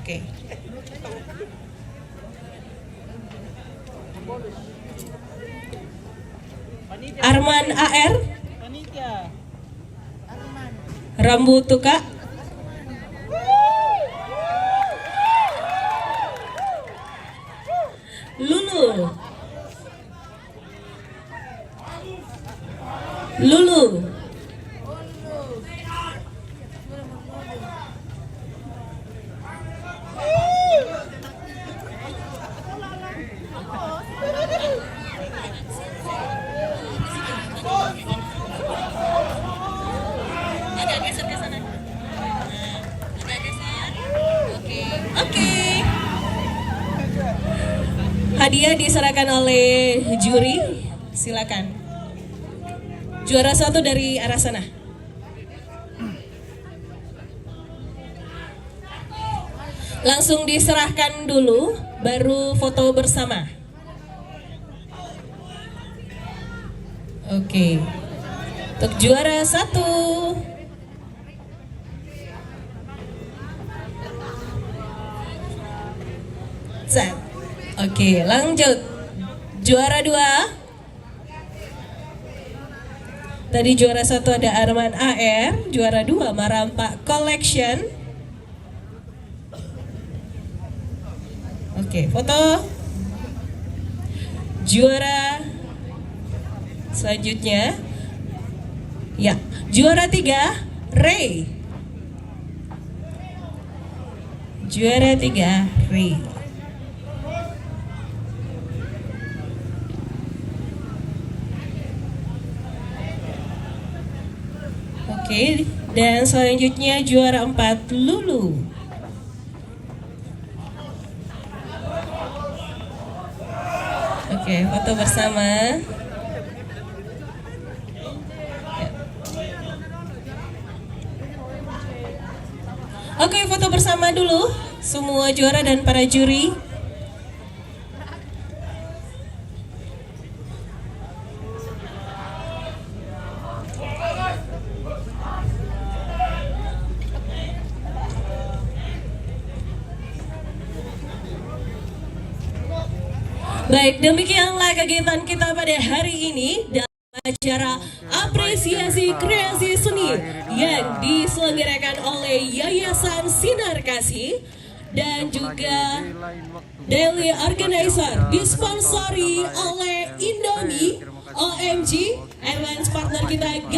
Oke. Arman AR. Rambu Tuka. Lulu. Lulu. Oke. Hadiah diserahkan oleh juri. Silakan. Juara 1 dari arah sana. Langsung diserahkan dulu, baru foto bersama. Oke. Untuk juara 1. Set. Oke, lanjut. Juara 2. Tadi juara 1 ada Arman AR, juara 2 Marampa Collection. Oke, foto. Juara selanjutnya. Ya, juara 3 Ray. Juara 3 Ray. Oke, dan selanjutnya juara 4 Lulu. Oke, foto bersama. Oke, foto bersama dulu semua juara dan para juri. Baik, demikianlah kegiatan kita pada hari ini dalam acara apresiasi kreasi seni yang diselenggarakan oleh Yayasan Sinar Kasih dan juga Daily Organizer disponsori oleh Indomie, OMG, airlines partner kita